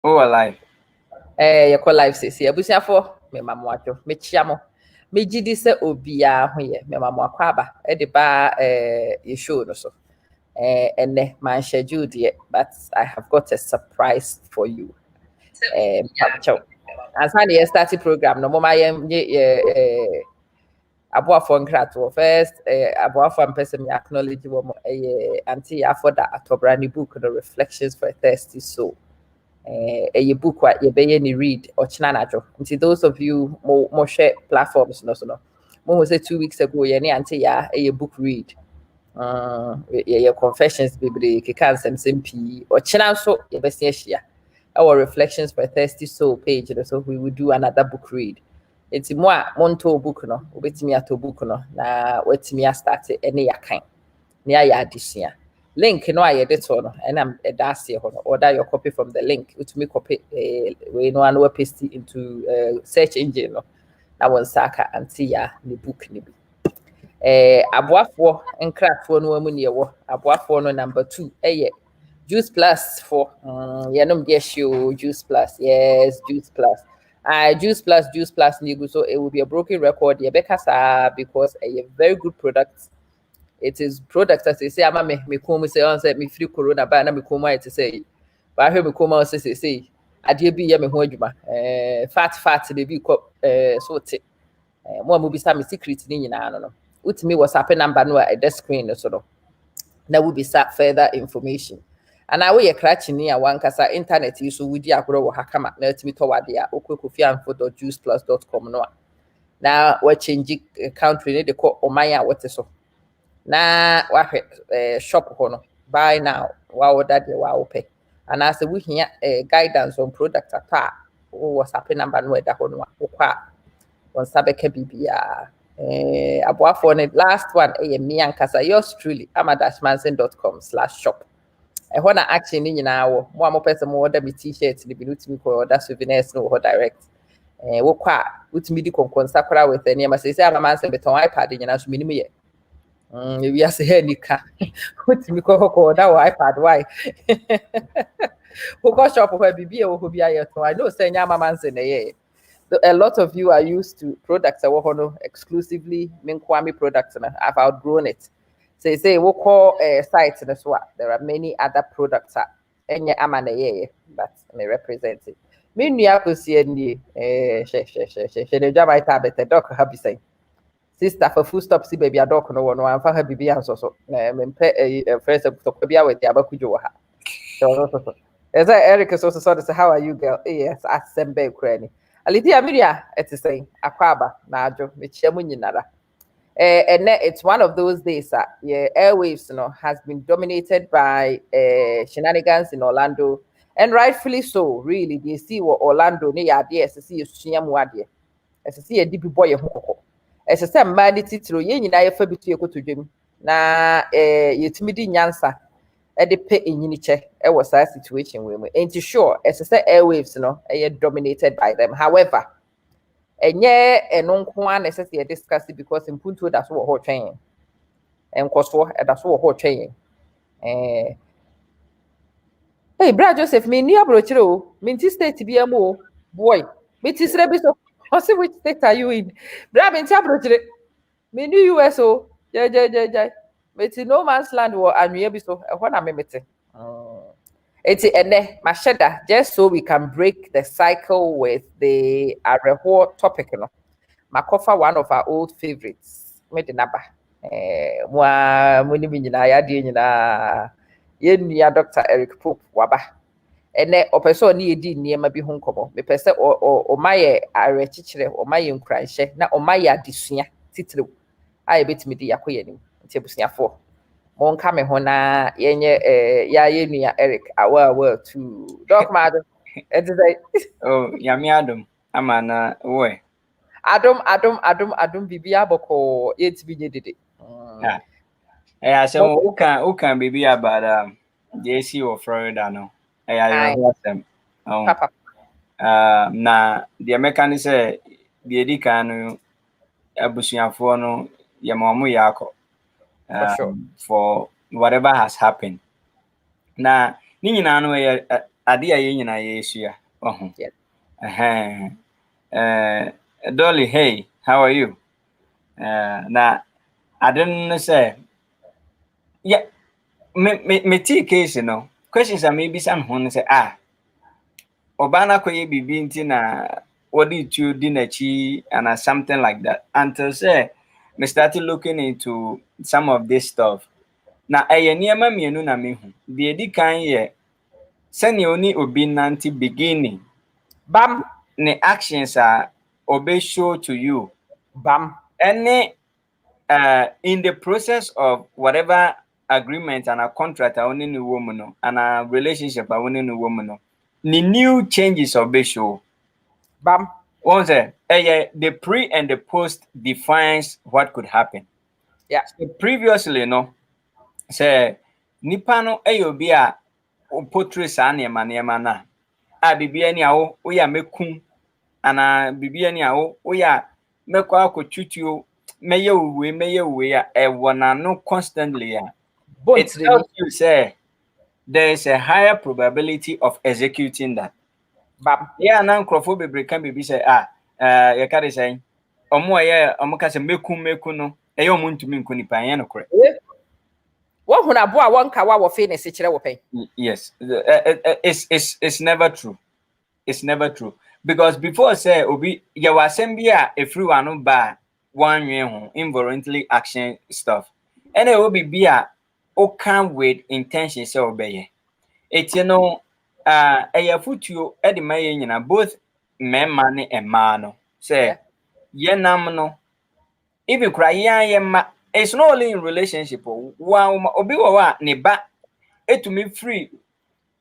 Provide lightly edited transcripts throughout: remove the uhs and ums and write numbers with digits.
Oh, alive. You call live says here. Busia for me mamuajo. Me chiamo. Me gidi se obia ho ye. Me mamuakwa aba. E de ba ye show no so. And my schedule dear, but I have got a surprise for you. Pacho. As I started program, no mama ye aboafo nkrato first aboafo ampese me acknowledge wo anti afoda atobra ni book the reflections for a thirsty soul a book what you be ni read or chinanajo nti those of you mo share platforms no so no mo say 2 weeks ago ye ni anti ya a book read your confessions bebree keka nsɛm pii ɔkyena nso yɛbɛsi ahyia our reflections for a thirsty soul page so we will do another book read nti mo a montɔ book no wobɛtumi atɔ book no na watumi astarte ne yɛakan ne ayɛ adesua link no a yɛde to no ɛnam ɛda aseɛ hɔ no order your copy from the link wotumi copy wei no ano paste into search engine no na wɔn nsa aka ante ya ne book ne bi aboafoɔ nkrafoɔ no amu ne yɛwɔ aboafoɔ no number 2 ɛyɛ juice plus for yɛnom deɛ hye juice plus yes juice plus juice plus ne gu so it will be a broken record yɛbɛka saa because a very good product it is product as they say ama me kɔn mu sɛ ɔn sɛ me free corona ba na me kɔn mu ayɛ te sɛ ba ahwɛ me kɔn mu a ɔsɛ sɛ adeɛ bi yɛ me ho adwuma fat de bi kɔ so te mo a mo bisa me secret ni nyinaa no utimi WhatsApp number no at the screen so no na wo bisa further information ana wo ye kratchi ni a wankasa internet yi so wudi agoro wo hakama na utimi to wade a okokofiamfo.juiceplus.com no na wa change country ni de ko oman a wote so na wa hwɛ shop ho no buy now wa order de wa ope ana se wo hia guidance on product ata wo WhatsApp number no da ho no wo kwa on sabeka bibia aboafo ne last one me ankasa yours truly amadashmanson.com/shop ɛhɔ na action ni nyinaa wɔ mo a mo pɛ sɛ mo order me t-shirt ne bi no tumi kɔ order souvenirs no wɔ direct wo kɔ a wotumi di konkonsa kora with nneɛma sɛ sɛ amamansa betɔn ipad nyinaa so minim yɛ ewi ase ha nika wotumi kɔ order wɔ ipad why wo kɔ shop hɔ bibi wɔ hɔ bi ayɛ tɔn I know sɛ nya amamansa na yɛ a lot of you are used to products exclusively Minkwami products and I've outgrown it. Say we'll call sites in so there are many other products and amana but may represent it. Mean you could see any the job I tab at the doc happy say. Sister for full stop see baby a doc no one for her baby and so first of Tokobia with the Abakujoha. So as Eric is also sort of how are you girl? Yes, I send babe cranny. Alidia Miria, it's saying Akwaba, Najo, Michiamuninara. And it's one of those days airwaves has been dominated by shenanigans in Orlando, and rightfully so, really. They see what Orlando near as see Shiamwadi, as see a deep boy as a sam mani titro, yen I ever between to Jim. Na timidi nyansa. The pay in Uniche, it was a situation where we ain't sure as I said airwaves, are dominated by them. However, and yeah, and non one necessarily discussed it because in Punto that's what whole training and cost for that's what whole training. Hey, Brad Joseph, me near Brochero, Minty state to be a more boy. Minty Rebis, which state are you in? Brad and Tabrochero, me new USO, jay. Meti no man's land or annual so what I'm meeting. It's masheda just so we can break the cycle with the Areho topic, Makofa, one of our old favorites. Made the number. Dr. Eric Pope waba. Opeso ni edi niema bi ho nkomo. Me pese o maye arechichire, o maye nkranhye na o maye adesua titire. Aye betimi di yakoye nim. Nti abusuafo. Mon kame ho na yenye ya yenua Eric awa to Doc Mad. Oh, Yami Adam. Amana, boy. Adom bibia boko yetimi nye dede. Yeah, so who can be about JC or Florida no. Yeah, you Papa. Na the American say the edika no abusuafo no yamamu yako for whatever has happened. Na ni nyina no ade a yɛn nyinaa yɛsua ɔho Yes. Dolly, hey, how are you? Na ade no sɛ yeah, me tea case no questions a mebisa me ho no sɛ ɔbaa no akɔyɛ biribi nti na wɔde tuo di n'akyi and something like that until say me started looking into some of this stuff. Na ɛyɛ nneɛma mmienu na mehu. Deɛ edi kan yɛ sɛnea oni obi nante beginning. Bam. Ne actions a obe show to you. Bam. Ɛne in the process of whatever agreement and a contract a oni ne wɔ mu no and a relationship a oni ne wɔ mu no. The new changes of the show. Bam. One say, the pre and the post defines what could happen. Yeah. So previously, no, say nipa no obi a portray saa nneɛma na a bibia ni a wo ya mekum ana bibia ni a wo ya mekɔ akɔtutuo mɛyɛ uwe a ɛwɔ n'ano constantly a it tells you say there is a higher probability of executing that. Bam. Yeah, na nkrofo bebre kan bibi say ye ka de say omo ka say meku no eyo omo ntumi nku nipa ye no kore. Wo hu na bo a won ka wa wo fe ne se kire wo pen. Yes, it's never true. It's never true because before say obi ye wasem bi a efri wanu ba wanwe ho involuntary action stuff. And obi bi a o can with intention say obeye. It you know ɛyɛ fotuo de ma yɛn nyina both mmarima ne mmaa no sɛ yɛnam no even kora yɛn mma it's not only in relationship obi wɔ hɔ a ne ba etumi free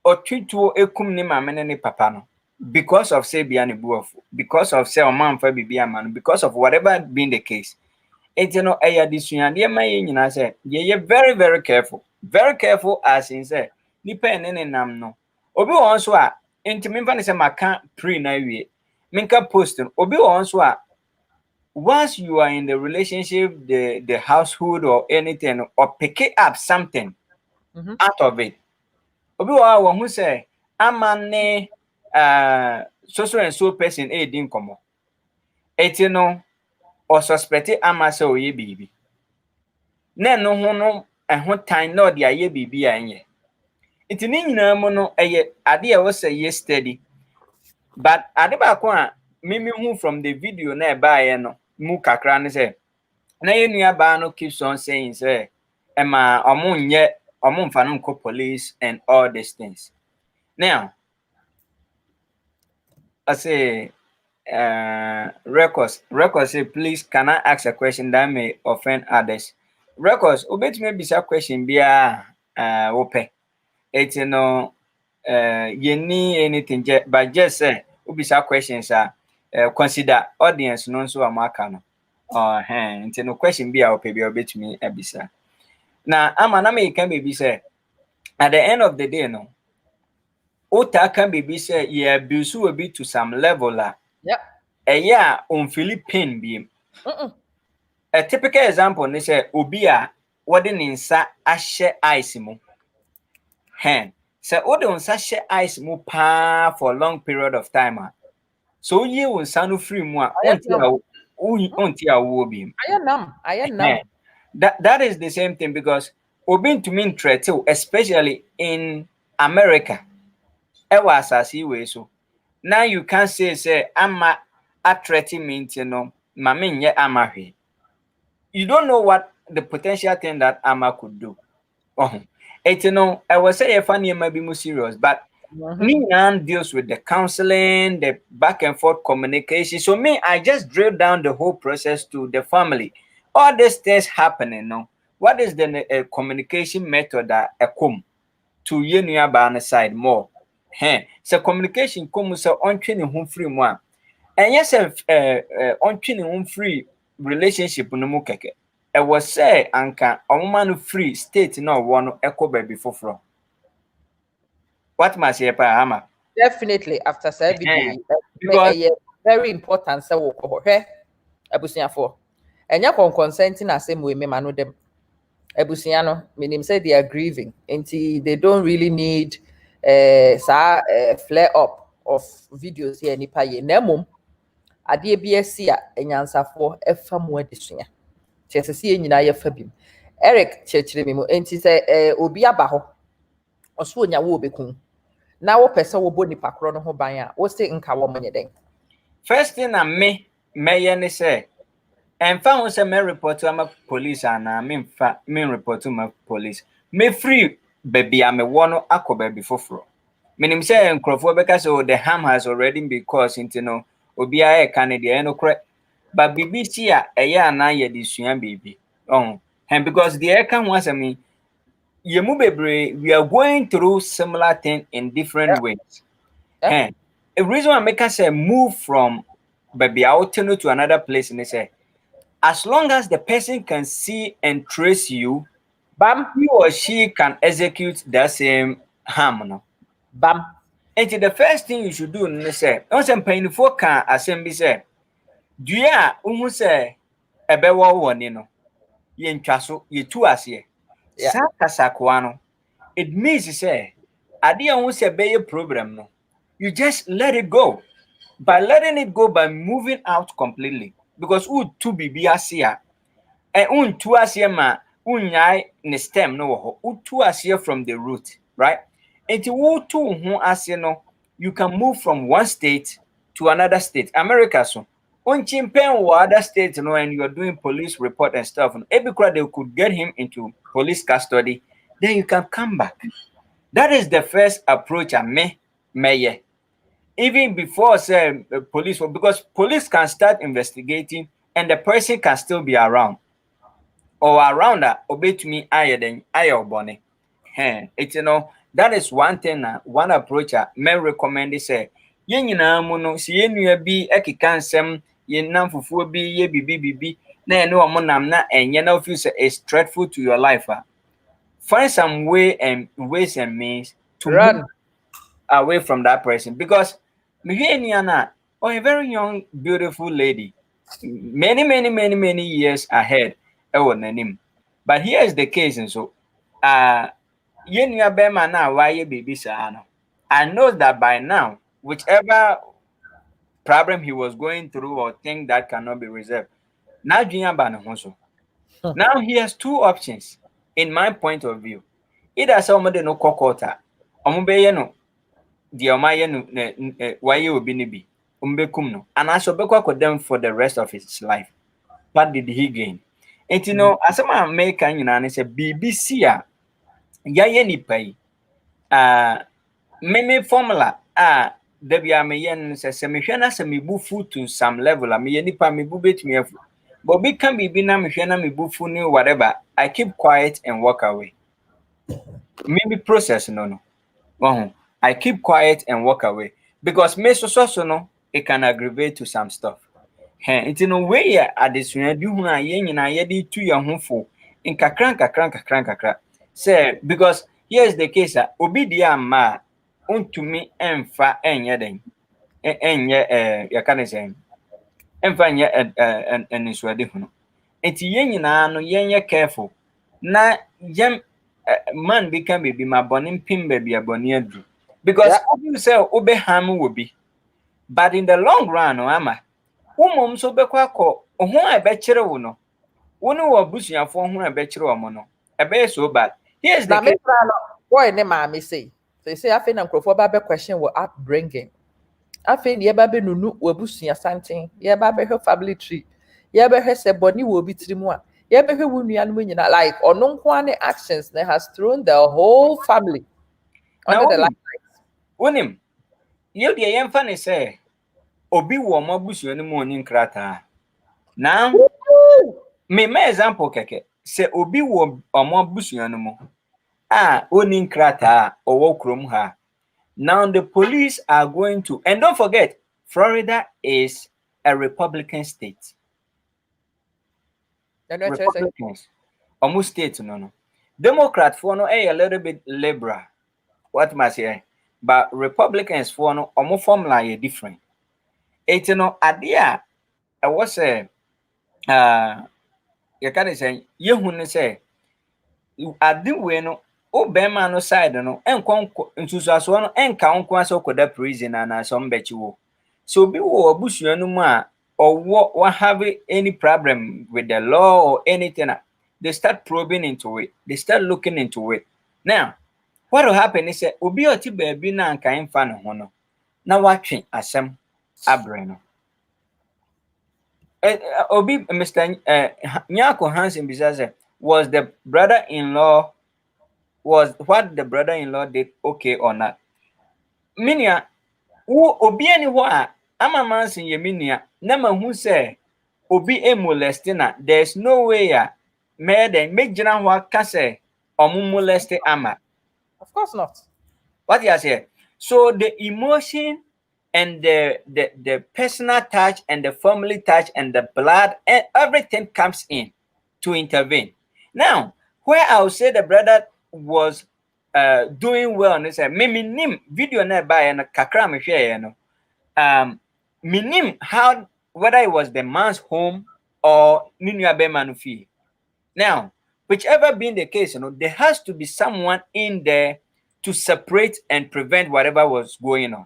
ɔtutuo ekum ne maame ne papa no because of say bia ne buafo because of say ɔmanfa bibi ama no because of whatever being the case you know ɛyɛ desuadeɛ ma yɛn nyinaa sɛ yɛyɛ very careful as in say nipa ne nam no obi wɔ nso a enti memfa ne sɛ maka pre na wie menka post no obi wɔ nso a once you are in the relationship the household or anything or pick up something out of it obi wɔ a wɔ ho sɛ ama ne so and so person di nkɔmmɔ eti no or suspect ama sɛ ɔyɛ biribi na ɛno ho no ɛho tan na ɔde ayɛ biribi a ɛnyɛ. It ni nyinaa mu no ade a ɛwɔ sɛ yɛ steady but ade baako a mimi hu from the video na ɛbaeɛ no mu kakra ne sɛ na yɛ nua baa no keeps on saying sɛ ɛma ɔmo mfa no nkɔ police and all these things. Now I say records say please can I ask a question that may offend others. Records obetumi bisa question biara wopɛ. It's no anything but just say ubisa questions consider audience no so amaka no it's no question be our baby obetumi abisa na ama na me can be say at the end of the day no ota can be say you abuse will be to some level on Philippine be a typical example ni say obi a wode ne nsa ahye ice mu so ode nsa hye ice mu pa for a long period of time so ye nsa no free mu a onti a wo bi I am that is the same thing because obi to mean threat especially in America ewa asasi we so now you can say ama a threat mean no ma menye amahwe you don't know what the potential thing that ama could do I was say funny might be more serious, but Nian deals with the counseling, the back and forth communication. So me, I just drill down the whole process to the family. All these things happening now. What is the communication method that come to you nearby on the side more? So communication comes so on training home free one. And yes, on training home free relationship no more keke. I was say anka man free state no one echo baby for. What must you Hama? Definitely after video because very important say wo ko hwe abusuafo enya consenting asem we me mano dem abusia no menim say they are grieving and they don't really need saa flare up of videos here nipa ye na mom adeɛ bi asi a anyansafoɔ ɛfa mu adesua kyerɛ sɛ sɛ nyinaa yɛfa bi mu Eric kyerɛkyerɛ mi mu enti sɛ obi aba hɔ ɔso onya wo obɛkum na wopɛ sɛ wobɔ nipa korɔ no ho ban a wo se nka wɔ mo nyɛ dɛn first thing na me mɛyɛ ne sɛ ɛmfa ho sɛ me report ama police anaa memfa me report ma police me free baabi a mewɔ no akɔ baabi foforɔ menim sɛ nkurɔfoɔ bɛka sɛ the harm has already been caused nti no obiara ɛka ne deɛ ɛno korɛ but biribi si a ɛyɛ anaa yɛde sua biribi and because deɛ ɛka ho asɛm yi yɛmu bebree we are going through similar thing in different ways and the reason why I make us say move from baby out to another place and they say as long as the person can see and trace you, bam he or she can execute the same harm. No? Bam. And the first thing you should do, they say, on some painful can assembly say, do ya who say a bewa one, you know, yen chasso, ye two as ye. Saka sakwano. It means, say, I didn't say be a problem, no. You just let it go. By letting it go by moving out completely. Because u to be asia and to asia ma unyai ne stem no ho u to asia from the root, right? And to to asia no you can move from one state to another state. America so unchimpen or other states, and you're doing police report and stuff, and every crowd they could get him into police custody, then you can come back. That is the first approach I may even before say police, because police can start investigating and the person can still be around or around that obey to me higher bonnet. It's that is one thing one approach I may recommend is say yen muno si yen bi ekikansem yen nam fufu bi ye bibi na no amonam na enye na feel say it's dreadful to your life. Find some ways and means to Run move away from that person because Mihianiana, a very young, beautiful lady, many years ahead. But here is the case, and so Yenya Bema now, why you baby Sahano? I know that by now, whichever problem he was going through or thing that cannot be resolved, now Junior Banahoso. Now he has two options, in my point of view. Either somebody no kokota, no the Omaya no why you be nibi, umbekum and I shall be them for the rest of his life. What did he gain? And as a American, and say BBC, ya ni pay, meme formula, Debbie Amayan says, Semishana Semibufu to some level, I mean, nipa me bubet me. But we can be na Mishana me bufu whatever. I keep quiet and walk away. Maybe process no. I keep quiet and walk away because me so no it can aggravate to some stuff. It's in a way at this when you na yen na yedi to your home for in kakran. Say because here's the case obi dia ma unto me emfa enye den enye ya kan say emfa enye en suade hu. Enti yen nyina no yen careful na yem man become baby my bonin pin baby aboni adu. Because you say obe ham will be, but in the long run, ama mom so bekwako ho a bechere wo no woni wo busuafo ho a bechere wo mo no ebe so bad. Here's the case. Boy ne maame say afi na nkrofo ba be question wo upbringing afi ye ba be nunu wo busua santen ye ba be hwe family tree ye be hwe se boni wo bi trimu a ye be hwe wo nua no nyina like ono nko ane actions that has thrown the whole family under the light. Wonim you de yemfa ne say obi wo mo busua no mo ni nkrata now me example keke say obi wo omo busua no mo oni nkrata owo krom ha. Now the police are going to, and don't forget Florida is a Republican state. Republicans almost state no Democrat for no a little bit liberal, what must say, but Republicans for no almost formula is different. It's idea I was a you can say you say I do no bema no side no enkon nsusuaso no enka onko ase okoda prison na some bechi wo. So bi wo abusua no mu a or have any problem with the law or anything, they start probing into it. They start looking into it. Now, what will happen is that obi oti baabi na anka emfa no ho no na watwe asem abre no. Obi Mr. Nyako Hansen Bizaze was the brother-in-law, was what the brother-in-law did okay or not? Minia, obi any wa ama mansin ye minia, na mahu say obi e molestina. There's no way ya me den make jina wa ka say omu moleste ama. Of course not. What you say? So the emotion and the personal touch and the family touch and the blood and everything comes in to intervene. Now, where I would say the brother was doing well, and say, me nim video na by and kakra me share, you know. Minim how whether it was the man's home or Ninya Bemanufi. Now, whichever being the case, you know, there has to be someone in there to separate and prevent whatever was going on.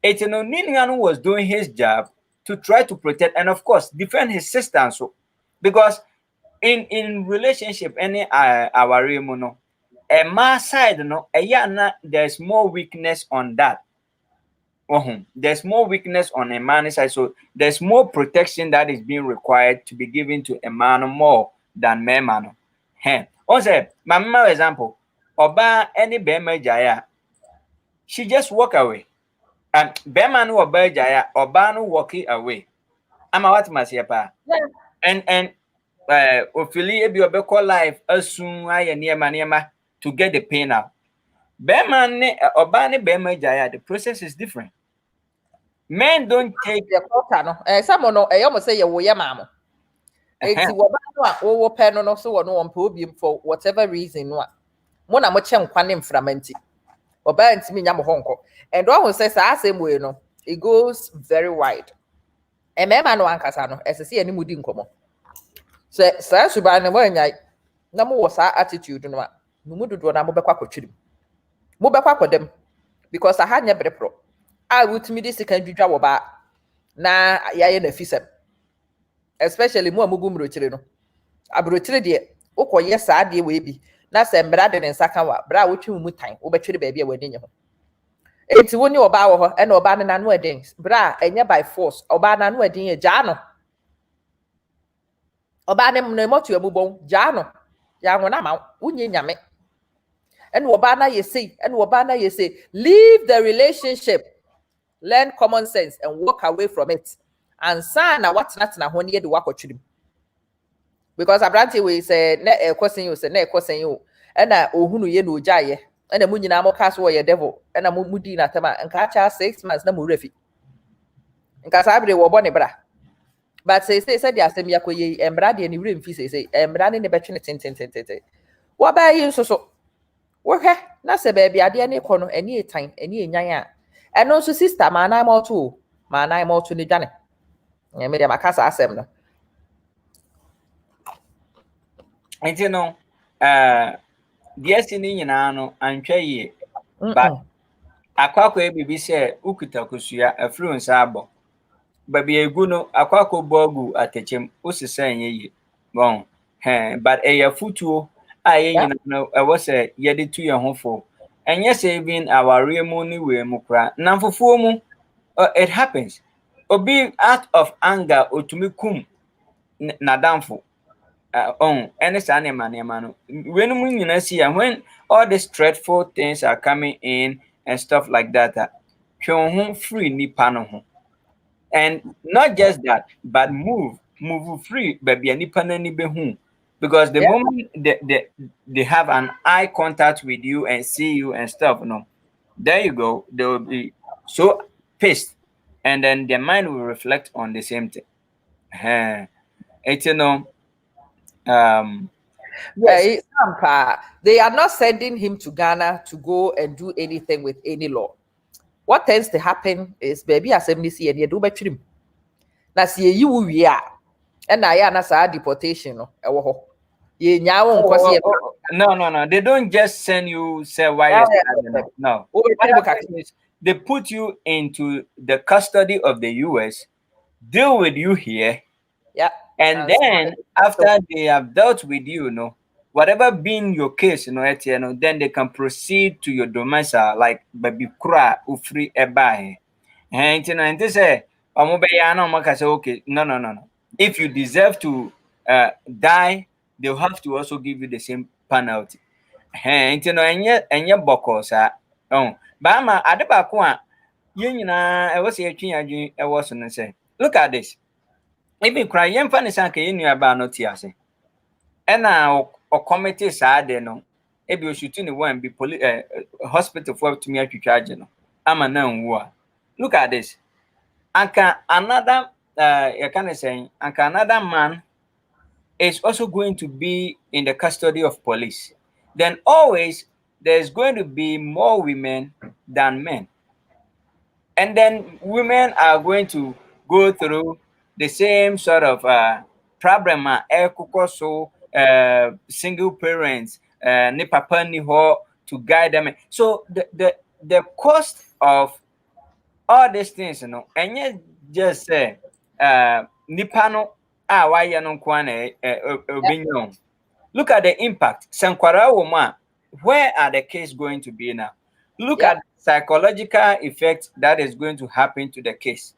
It's, you know, Ninianu was doing his job to try to protect and of course defend his sister and so, because in relationship any our no a man side no a yana there's more weakness on that. There's more weakness on a man's side, so there's more protection that is being required to be given to a man more than men man. Also, my mama example, Oba any bema jaya, she just walk away. And bema no Oba jaya, Oba no walking away. I'm a what must pa. And Ophelia be obeko life as soon I near maniama to get the pain out. Bema ne Oba ne bema jaya, the process is different. Men don't take the quota no. Someone no almost say you ya mama. Enti wo ba no a wo pɛ no no so wo no won pɛ obi for whatever reason no a mo na mo kye nkwa ne mframanti oba ntimi nya mo honko and one say sa asem we no it goes very wide e mema no ankasa no esese ani mudi nkomo so sa suba ne mo anya na mo wo sa attitude no a no mu dodo na mo bekwa kwatwirim mo bekwa kwadam because aha nya brepro a wutimi di sika dwidwa wo ba na yaye na fisem especially mo amugu mrochire no abrochire de ukoye saa de we bi na se mbra de nsaka wa bra wotwe mu tan wo betwere ba bia wani nye ho enti woni oba wo ho e na oba ne nanu eden bra enye by force oba nanu eden ye ja no oba ne no motu amubon ja no ya wona ma unye nyame and oba na ye say and oba na ye say leave the relationship, learn common sense and walk away from it. And sana what's not na ho ne de wakotwiri because abranti we say na ekosen you say na ekosen you na ohunu ye na ojaye na mu nyina mo kaso ye devil na mu di na tema nka cha 6 months na mu refi nka sabre wo bo ne bra but say the asem yakoye embra de ni remfi say embra ne betwe ne tentententente wo ba yi nso so wo hwe na se ba bia de ne kono eni etan eni enyan a eno nso sister ma na ma otu ni dwane me de makasa asem no enti no deɛ si ne nyinaa no antwa yie but akwakwa ebibi sɛ ukuta kosua afiri nsa abɔ babi egu no akwakwa bɔ agu atɛkyɛm osisa nyɛ yie bon but ɛyɛ futuo a yɛ nyinaa no ɛwɔ sɛ yɛde tu yɛn ho fo ɛnyɛ sɛ even awareɛ mu ne wei mu kora namfofoɔ mu it happens obi out of anger otumi kum nadamfo any sign man, when we see when all these dreadful things are coming in and stuff like that, free ni pano. And not just that, but move free, baby, ni pana ni behu. Because the moment they have an eye contact with you and see you and stuff, there you go, they will be so pissed, and then their mind will reflect on the same thing. It's yes. They are not sending him to Ghana to go and do anything with any law. What tends to happen is baby assembly see and you do better him. Now see you we are and I na sa deportation no ye nyawo nkosi ye No. They don't just send you say why you're studying. No. What happens is they put you into the custody of the US, deal with you here, yeah, and then after they have dealt with you, whatever being your case, then they can proceed to your domicile, like baby kura ufri ebahe. And they say, okay, no. If you deserve to die, they'll have to also give you the same penalty. Enye boko sa. Oh, ba ma ade baako a yen nyina e wo se atwi adwen e wo so no say. Look at this. Even cry yen fa ne san ka yen nua ba no ti ase. E na o committee sa de no. E bi o shutu ne one bi hospital for to me atwitwa age no. Ama na nwu a. Look at this. Anka another you can say anka another man is also going to be in the custody of police. Then always there's going to be more women than men. And then women are going to go through the same sort of problem so single parents ni papa ni ho to guide them. So the cost of all these things, and yet just say nipa no a wayɛ no nko na look at the impact. Sankwara Woma, where are the kids going to be now? Look at the psychological effect that is going to happen to the case.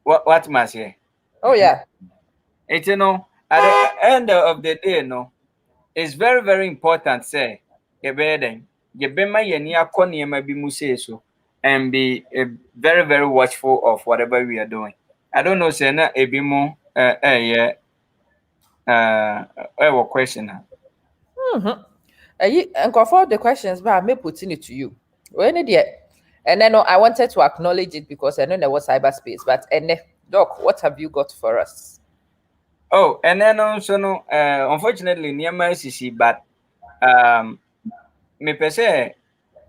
What must say? Oh yeah. It's at the end of the day, it's very, very important, say, you bema yeni akoni bi mu say so, and be very, very watchful of whatever we are doing. I don't know, say na ebi mo question. And for the questions, but I may putting it to you. When it yet, and then I wanted to acknowledge it because I know there was cyberspace. But and Doc, what have you got for us? Oh, and then also unfortunately, near my CC, but me per se,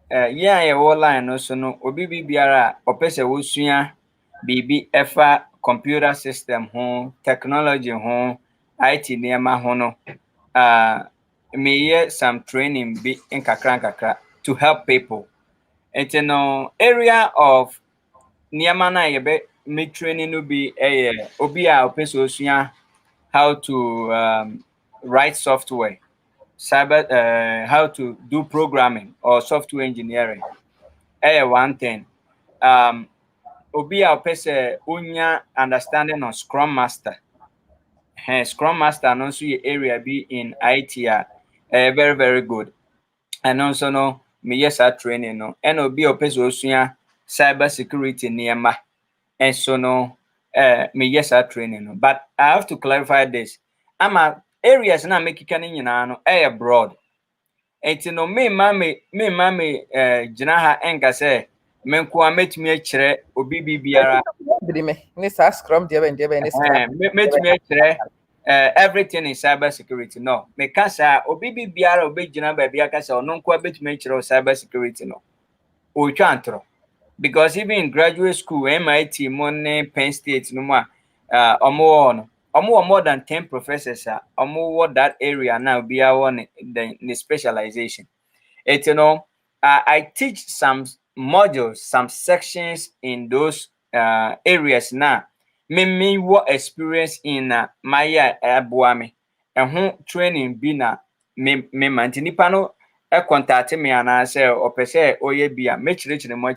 yeah, a line also no, obi biara, or pese wusua, bibi efa computer system home, technology home, IT near my hono. Me some training be in kakra to help people. And area of Niamana yebe me training will be a obia opeso how to write software, how to do programming or software engineering. One thing. Obia opese unya understanding on Scrum Master. Scrum Master no so area be in IT very, very good. And also no me yes training no and obi opeso osua cyber security niema. And so no me yes training no. But I have to clarify this. Ama areas na make kan nyina no broad. Enti no me mame gyina ha enka say me nko ametumi akire obi bibiara Scrum metumi akire everything in cyber security. No, me kasa obi bibiara obi gyina ba bia kasa ono nko abetumi akire cyber security no. O twa antro. Because even in graduate school, MIT, Money, Penn State, no more, more than 10 professors, what that area now be our the specialization. It's I teach some modules, some sections in those areas now. Me what experience in my abuame and who training be na me mantinipa no contact me and I say or per se oye be a much rich in no.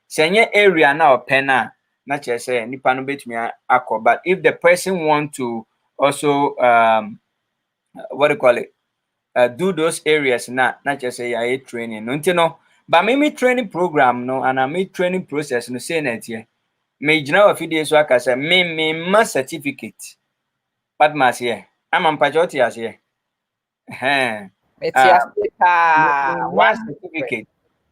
Senye area now pen not just say nipa no bet me akọ. But if the person want to also what do you call it? Do those areas not just say I training. No, but me training program no and I make training process no say that here. Me jina a few days work as a me mass certificate. But mass here. I'm on patriotic as here. One certificate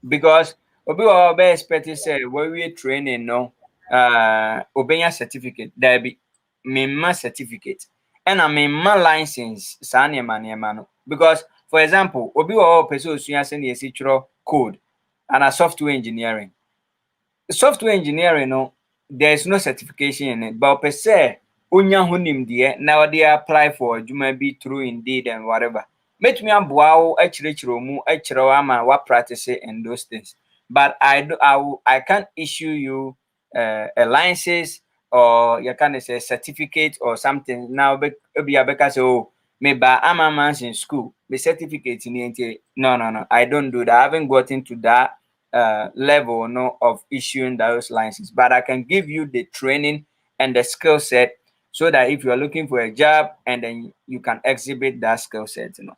because obi wa be expect say we training no obenya certificate there be me certificate and I mean my license sa niema no because for example obi wa person osua say na esi code and a software engineering no there is no certification in it but per se onya ho nimdeɛ na ɔde apply for adwuma bi through Indeed and whatever. Metumi aboa wo akyerɛkyerɛ mu akyerɛ wo ama wa practice in those things. But I can't issue you a license or you can say certificate or something. Now be because oh me ba amamans in school, the certificate in no. I don't do that. I haven't gotten to that level no of issuing those licenses. But I can give you the training and the skill set so that if you are looking for a job and then you can exhibit that skill set, you know.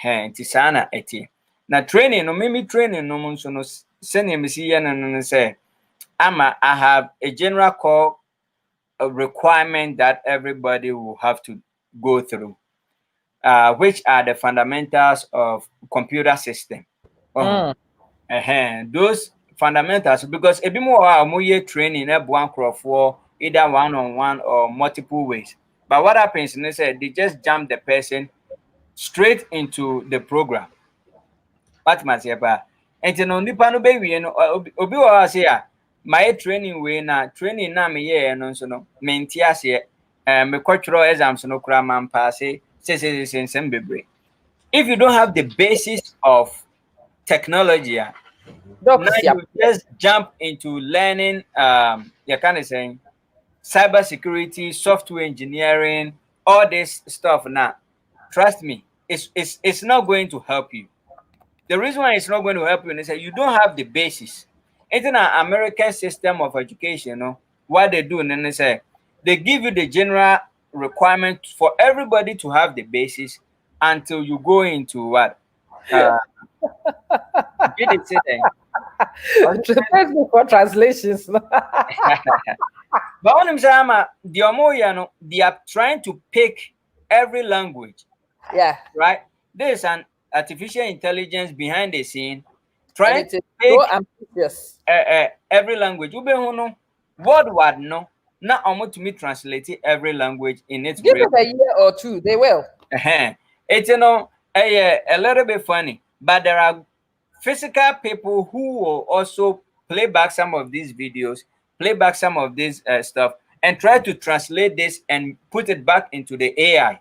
Nti saa na ɛteɛ. Na training no mimi training no nso no sɛnea mesi yɛ no sɛ ama I have a general core requirement that everybody will have to go through, which are the fundamentals of computer system. Those fundamentals, because ebi mo a mo yɛ training one nkurɔfoɔ either one-on-one or multiple ways. But what happens is that they just jump the person straight into the program. What must you buy? And you know, nipa no baby, no obi wa say my training way na training na me ye no so no me ntia se me cultural exams no kura man pass say bebre. If you don't have the basis of technology, now you just jump into learning you kind saying cybersecurity, software engineering, all this stuff now. Trust me, it's not going to help you. The reason why it's not going to help you is that you don't have the basis. It's an American system of education, you know, what they do, and they say they give you the general requirement for everybody to have the basis until you go into what? Did it say that? For translations. But they are trying to pick every language. Yeah. Right? There's an artificial intelligence behind the scene trying to pick every language. Word no. Now I'm to me translate every language in its give it a year or two, they will. It's a little bit funny, but there are physical people who will also play back some of these videos, play back some of this stuff, and try to translate this and put it back into the AI.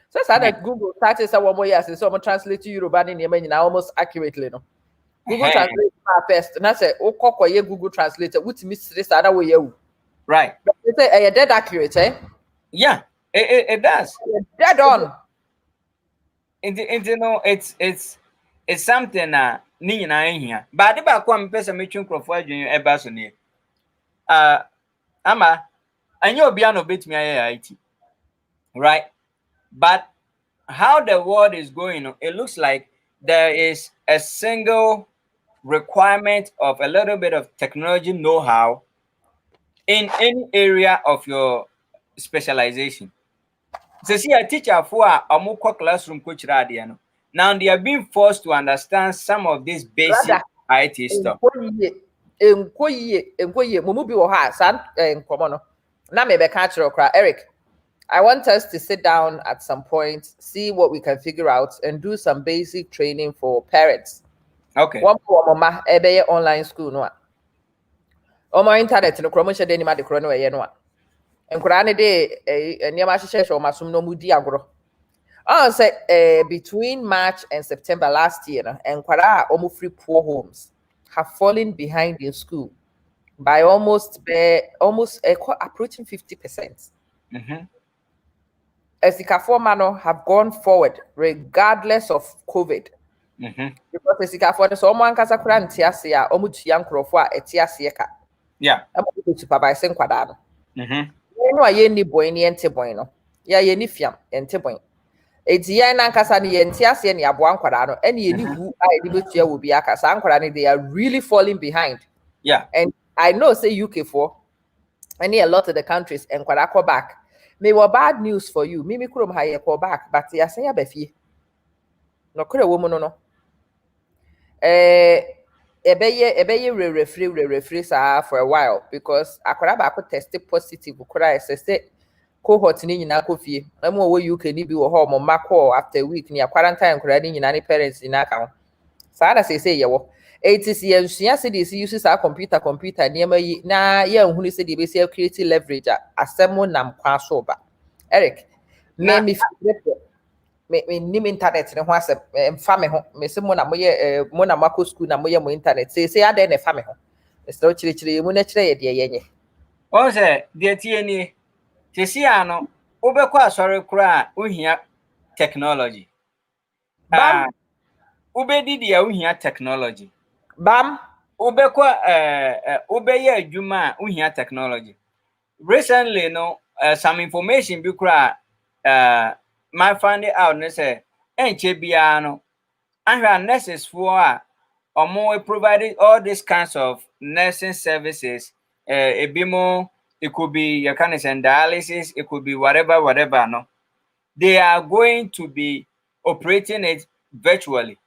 So it's that Google started some more years, so I'm translate to Yoruba in Yemen almost accurately. No, Google Translate first, and I say, "Oh, Google Translator, which means this other way you." Right. But they say, dead accurate, eh? Yeah, it does. Dead on. You know, it's something ni nyinaa hia. But the back one person making crofo adwene eba so ne. Ama anya obi an obetumi aye IT. Right? But how the world is going, it looks like there is a single requirement of a little bit of technology know-how in any area of your specialization. So see a teacher for a classroom coach radio. Now they are being forced to understand some of this basic IT stuff. Eric, I want us to sit down at some point, see what we can figure out, and do some basic training for parents. Okay. One for mama, online school no. My internet no promotion de ni ma de kro no ye no. Nkura ne de niam ahyehyɛ o masum no mudi agro. Say between March and September last year, nkura free poor homes have fallen behind in school by almost approaching 50%. Esikafor Mano have gone forward regardless of COVID. Because Esikafor so omo ankasa kura ntiase a omo tua nkrofo a etiase ka. Yeah. Omo supervise nkwada no. No aye ni boy ni ente boy no. Ya ye ni fiam ente boy. Eti ya na ankasa ni ye ntiase ni aboa nkwada no. Ene ye ni hu a ye betua wo bi aka. Sa nkwada ni they are really falling behind. Yeah. And I know say UK for any a lot of the countries and kwada ko back. May were bad news for you. Mimi kurom ha ye call back, but ya say abefie. No kure woman no. Ebeye refree sa for a while because akwara ba ko tested positive kura say cohort ni nyina ko fie. Amo wo UK ni bi wo ho mo makọ after a week ni quarantine kura ni nyina ni parents ni aka ho. Sa na say ye wo. it is yɛnsua sɛ deɛ use saa computer nneɛma yi na yɛnhunu sɛ deɛ bɛsi create leverage a asɛm nam kwa so ba Eric me nim internet ne ho asɛm mfa me ho me sɛ mo na moyɛ mo na moakɔ school na moyɛ mo internet sɛ adɛn na ɛfa me ho mesrɛ wo kyerɛkyerɛ mu na kyerɛ yɛ deɛ yɛnyɛ ɔn sɛ deɛ tie nie tesi a no wobɛkɔ asɔre koraa wohia technology bam wobɛdi deɛ wohia technology bam wobɛkɔ wobɛyɛ adwuma a wohia technology recently no some information bi koraa my find out ne sɛ ɛnkyɛ biara no ahwɛ a nurses foɔ a ɔmo provided all these kinds of nursing services ebi mo it could be your kind of dialysis, it could be whatever no they are going to be operating it virtually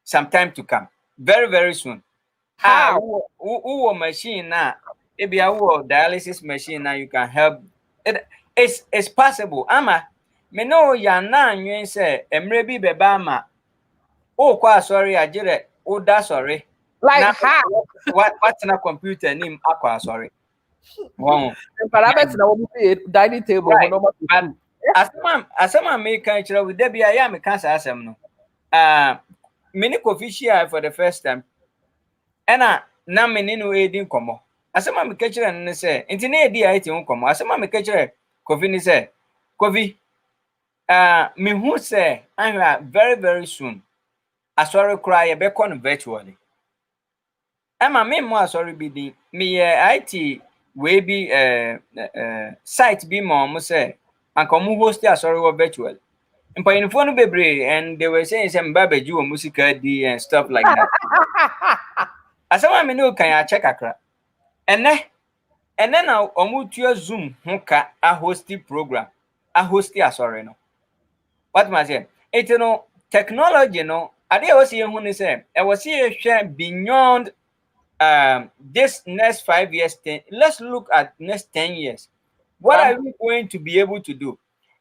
sometime to come very soon. how who machine na ebia who dialysis machine now you can help it's possible ama me no ya na anwen se emre bi beba ama o kwa sorry agire o da sorry like na how what na computer nim akwa sorry won para bet na wo dining table ho no ma asema me kan kire we da bia ya me kan sa asem no mini official for the first time ena na me ni no edi nkomo asema me ka kire no se nti na edi a eti nkomo asema me ka kire kofi ni se kofi me hu se ahwa very soon asori kra ye be kon virtually ama me mo asori bi di me ye IT we bi site bi mo se anka mo host asori wo virtually mpanyinfo no bebre and they were saying say mba beji wo musika di and stuff like that asema me no kan ya check akra ene na omutua zoom ho ka a host program a host asori no what must say it no technology no ade a wasi hu ni say e wasi hwe beyond this next 5 years 10 let's look at next 10 years what are we going to be able to do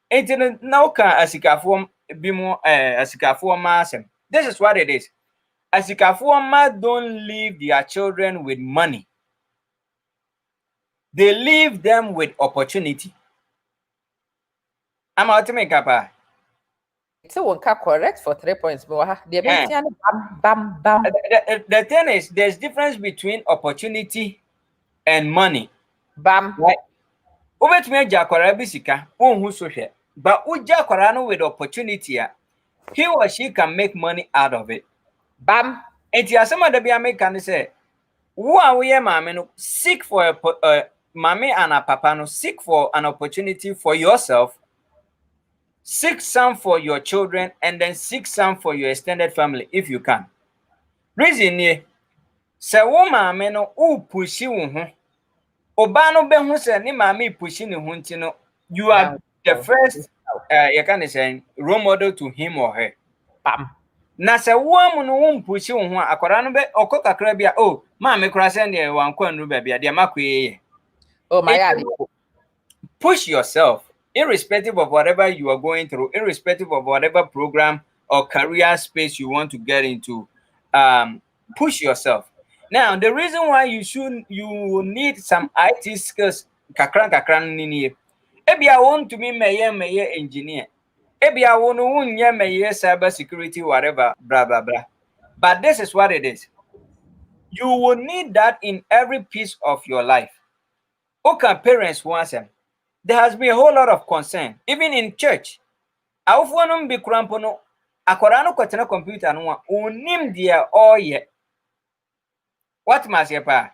it no now ka asikafo bi mo asikafo ma asem this is what it is asikafo ma don't leave their children with money they leave them with opportunity I'm ultimate kapa so one ka correct for 3 points mo ha the bam the thing is there's difference between opportunity and money bam right obetumi agya akwara bi sika wonhu so hwe but ugya akwara no with opportunity he or she can make money out of it bam enti asema da bia make can say wo a wo ye maame no seek for a mame and a papa no seek for an opportunity for yourself seek some for your children and then seek some for your extended family if you can reason ye se wo maame no wo pushi wo ho oba no be hu se ni maame pushi ni ho nti no you are the first you can say role model to him or her bam na se wo amu no wo pushi wo ho akwara no be okokakra bia oh maame kura se ne wan kwanu ba bia de makoye oh my god push yourself irrespective of whatever you are going through irrespective of whatever program or career space you want to get into push yourself now the reason why you need some IT skills kakran nini ebia want to be meye engineer ebia wonye meye cyber security whatever blah blah blah but this is what it is you will need that in every piece of your life okay parents want them there has been a whole lot of concern even in church awofo no mbi kurampo no akwara no kwetena computer no a onim dia oye what must you pa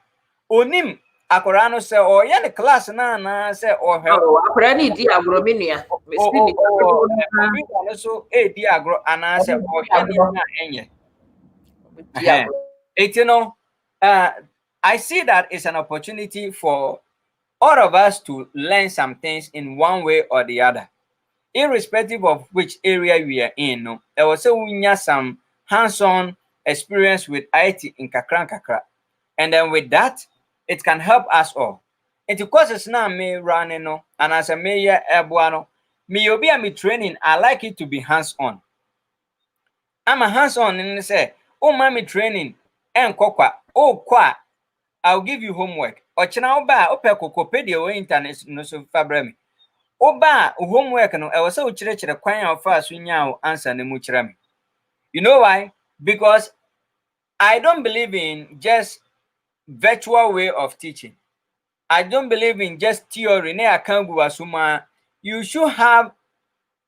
onim akwara no se oye ne class na se ohwe akwara ni di agro menua computer no so di agro ana se ohwe ni na enye you know I see that it's an opportunity for all of us to learn some things in one way or the other irrespective of which area we are in no there was some hands-on experience with IT in kakra and then with that it can help us all and of course it's not me running no and as a mayor ebuano me obi am training I like it to be hands-on I'm a hands-on and say oh mommy training enkokwa o kwa I'll give you homework ochina oba ope kokopedia o internet no so fabrami oba homework no e wose o kire kwan a ofa so nya o answer ne mu kire me. You know why? Because I don't believe in just virtual way of teaching. I don't believe in just theory. You should have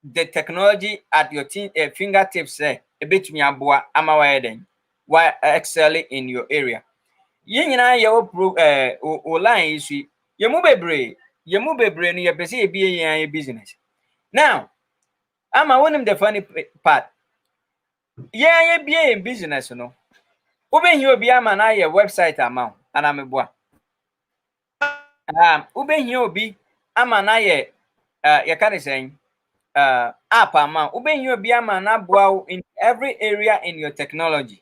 the technology at your fingertips. A bit me abua ama while excelling in your area. Yen nyina ye o line issue. Ye mu bebre no ye pese e bie yen business. Now, ama one the funny part. Ye bie in business no. Oben here obi ama na ye website ama ana meboa. Oben here obi ama na ye ye ka dey saying app ama oben here obi ama na boa in every area in your technology.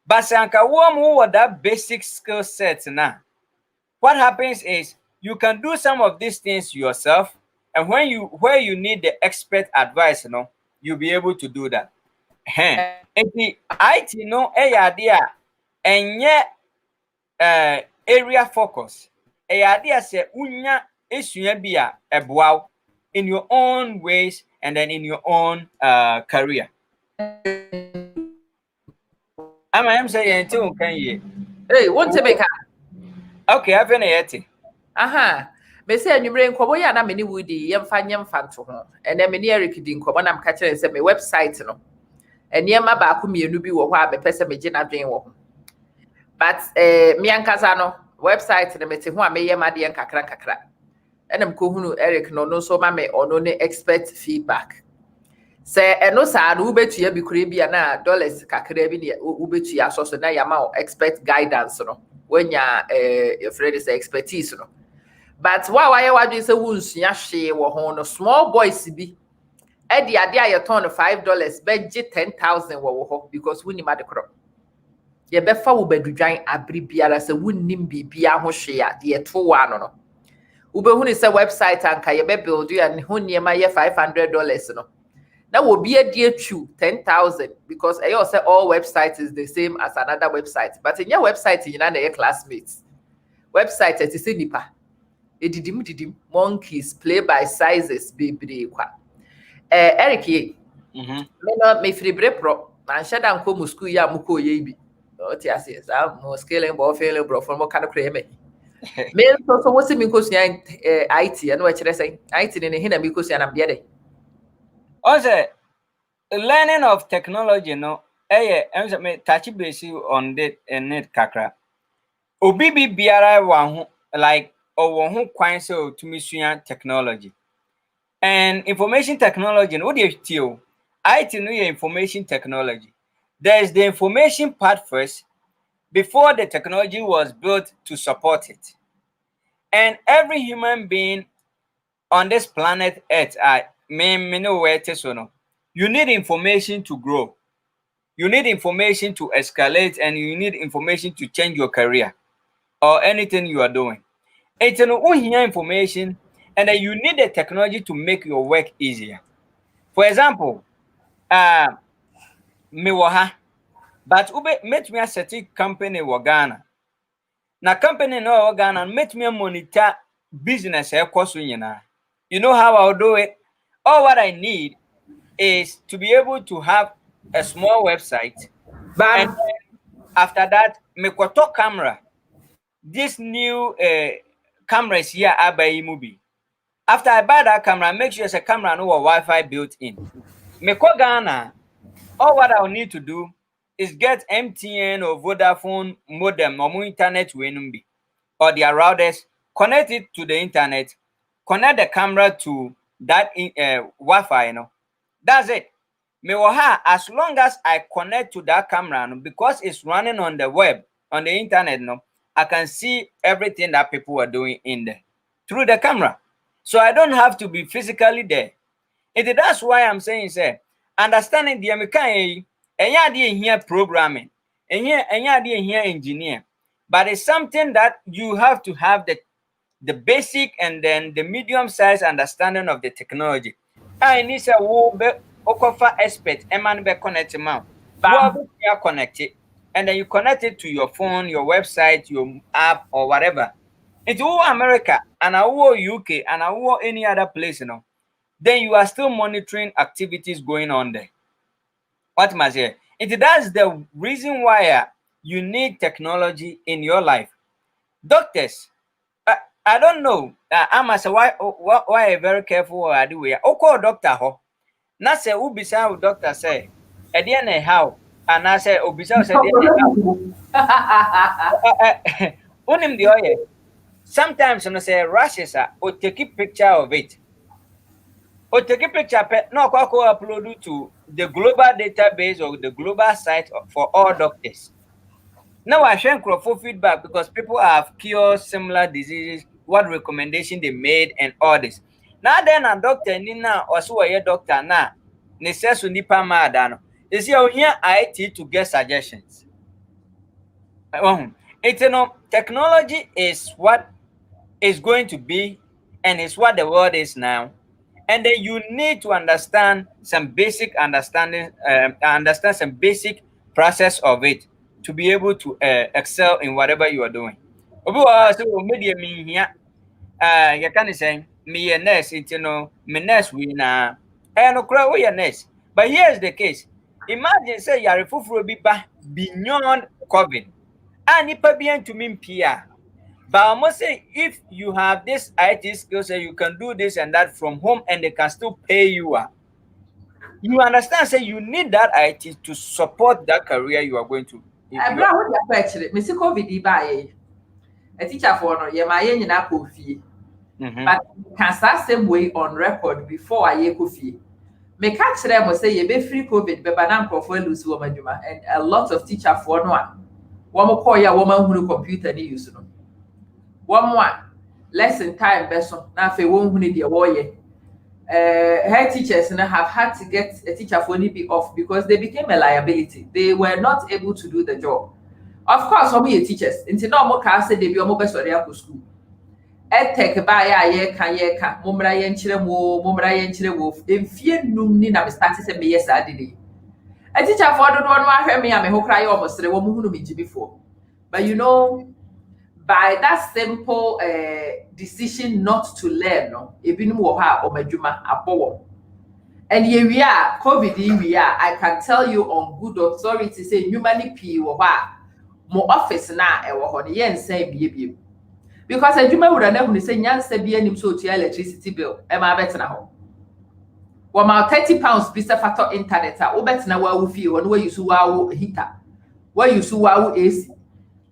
But sanka wo mu that basic skill set na. What happens is you can do some of these things yourself, and where you need the expert advice, you'll be able to do that. IT no ade a enye area focus. Ade say unya esua bi a eboa in your own ways and then in your own career. I'm saying until can ye. Hey, won't you make a Okay, I've been yet. aha me say anwumre nkɔbɔ ya na me ne wudi yɛmfa nyɛmfa nto ho ɛnɛ me ne Eric di nkɔbɔ na mka kyerɛ sɛ me website no ɛnneɛma baako mmienu bi wɔ hɔ a mepɛ sɛ megye n'adwen wɔ ho but me ankasa no website no mete ho a meyɛ madeɛ nkakra ɛna mkɔhunu Eric no nso ma me ɔno ne expert feedback sɛ ɛno saa no wobɛtua bi kora bi a na dollars kakra bi ne wobɛtua asɔ so na yɛama expert guidance no wanya yɛfrɛ de sɛ expertise no. But why you say wonsua hwee wɔ ho no small boys bi ade ade a yɛtɔn no $5 bɛgye 10,000 wɔ hɔ because wonim ade korɔ yɛbɛfa wo badudwan abere biara sɛ wonnim biribia ho hwee a de yɛto wɔ ano no wobɛhunu sɛ website anka yɛbɛbuild a ne ho nneɛma yɛ $500 no na wobi adi atwu 10,000 because ɛyɛ sɛ all website is the same as another website but in your website nyina na yɛ classmates website ɛte sɛ nipa edidim monkeys play by sizes bebree kwa Eric ye me free bre pro na nhyɛ nko mu school ya mu ko ye bi o ti ase sa mo scaling ball failing bro from kind of create me so what me ko sua IT and we kyerɛ sɛ IT ne hina me ko sua na bia dey also learning of technology me touch base on the net kakra obi bi biara wa ho like or who kwan so to misua technology and information technology no dey still IT no your information technology. There is the information part first before the technology was built to support it. And every human being on this planet Earth, you need information to grow. You need information to escalate and you need information to change your career or anything you are doing. It's an information and then you need the technology to make your work easier. For example, me but met me a certain company in Ghana. Now company no Ghana met me monitor business You know how I'll do it? All what I need is to be able to have a small website. And after that, make a top camera. This new cameras here I buy movie. After I buy that camera, make sure it's a camera no Wi-Fi built in. Me call Ghana. All what I'll need to do is get MTN or Vodafone modem or internet or their routers, connect it to the internet, connect the camera to that Wi-Fi. That's it. As long as I connect to that camera, because it's running on the web, on the internet, I can see everything that people are doing in there through the camera. So I don't have to be physically there. That's why I'm saying, understanding the American, here programming, and here engineer, but it's something that you have to have the basic and then the medium size understanding of the technology. I need a Okofa expert, Eman be connect mount. Connect it. and then you connect it to your phone, your website, your app, or whatever. It's all America and all UK and all any other place, then you are still monitoring activities going on there. What must say? That's the reason why you need technology in your life. Doctors, I don't know. I must say why very careful I do we. Okay, doctor ho. Na say ubisa wo doctor say, e dey na how, and I say ubisa say dey na how. Unim the oye. Sometimes you know say rashes or take a picture of it. Or take a picture no kwa upload to the global database or the global site for all doctors. Now I share for feedback because people have cured similar diseases, what recommendation they made, and all this. Now then a doctor Nina or so a doctor na necessary nipa madano. Is here IT to get suggestions. It's technology is what is going to be and it's what the world is now. And then you need to understand some basic understand some basic process of it to be able to excel in whatever you are doing. Obi wa so media me hia you can say me a nurse me nurse we na no kra we a nurse. But here's the case. Imagine say yare fufuro bi ba beyond COVID. Nipa bi antumi mpia. But I must say, if you have this IT skills, you can do this and that from home, and they can still pay you. You understand? Say you need that IT to support that career you are going to. Bra wo dia actually, me see COVID ba ye. A teacher for no ye ma ye nyina ko fie. But can start same way on record before I ye ko fie. Me catch them mo say ye be free COVID be banam crofo lose wo madwuma, and a lot of teacher for no a wo mo call ya wo ma hunu computer ni use no. One more lesson time beso na fe won hunu de wo ye. Head teachers have had to get a teacher for be off because they became a liability. They were not able to do the job. Of course, some of teachers until no more can say they be almost sorry to school. Take by ye can mumra yen chire wolf. In fear num ni na start say me yes I did. A teacher for the one who me who cry almost the woman who me before. But you know, by that simple decision not to learn, ebinum wo ha omadwuma abowo. And here we are, COVID here we are. I can tell you on good authority say humanity p wo ha mo office na e wo ho ne yen say bie. Because adwuma wura na hunu say nyansa bi anim so to electricity bill e ma betena ho. Wo ma £30 bi se factor internet a wo betena wa wo fie wo no wa use wa wo heater. Wa use wa wo AC.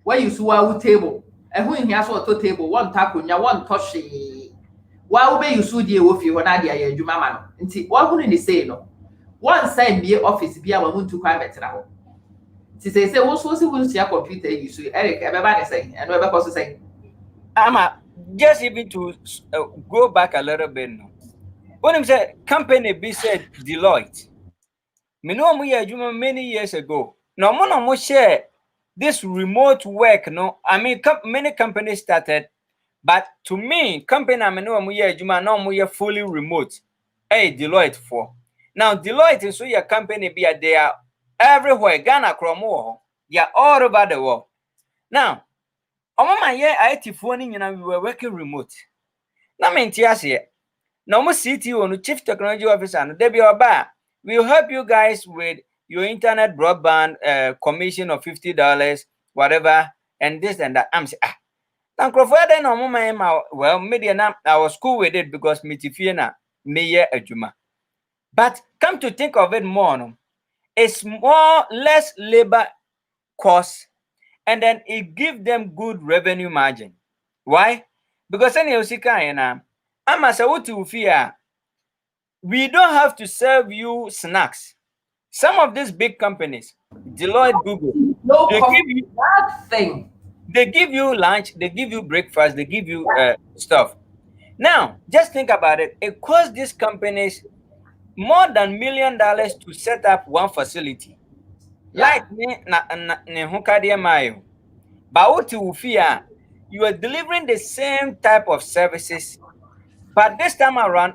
Wa use wa wo table. Who in here so to table one takonya one toshi wa wo be yusu die wo fie ho na dia ya adwuma ma no nti wa hunu ni say no one sign be office bia wa muntu kwa betena ho ti say wo so si wo sia computer yusu Eric e be ba ne say and we be cause say ama just even to go back a little bit no when him say company be said Deloitte me know mo ya adwuma many years ago no mo share this remote work no I mean many companies started. But to me, company I know we are fully remote. Hey, Deloitte for. Now Deloitte is so your company be they are everywhere. Ghana Chromo, they are all over the world. Now, my year IT phone we were working remote. Now me here. Now my CTO no chief technology officer no they be oba. We'll help you guys with your internet broadband commission of $50, whatever, and this and that. I'm saying and Crawford then on my well, media I was cool with it because Mitifina may a juma. But come to think of it more, no, it's less labor cost, and then it gives them good revenue margin. Why? Because any Osika I'm as a fear. We don't have to serve you snacks. Some of these big companies, Deloitte, Google, no they give you that thing. They give you lunch, they give you breakfast, they give you stuff. Now, just think about it. It costs these companies more than $1 million to set up one facility. Like but you are delivering the same type of services, but this time around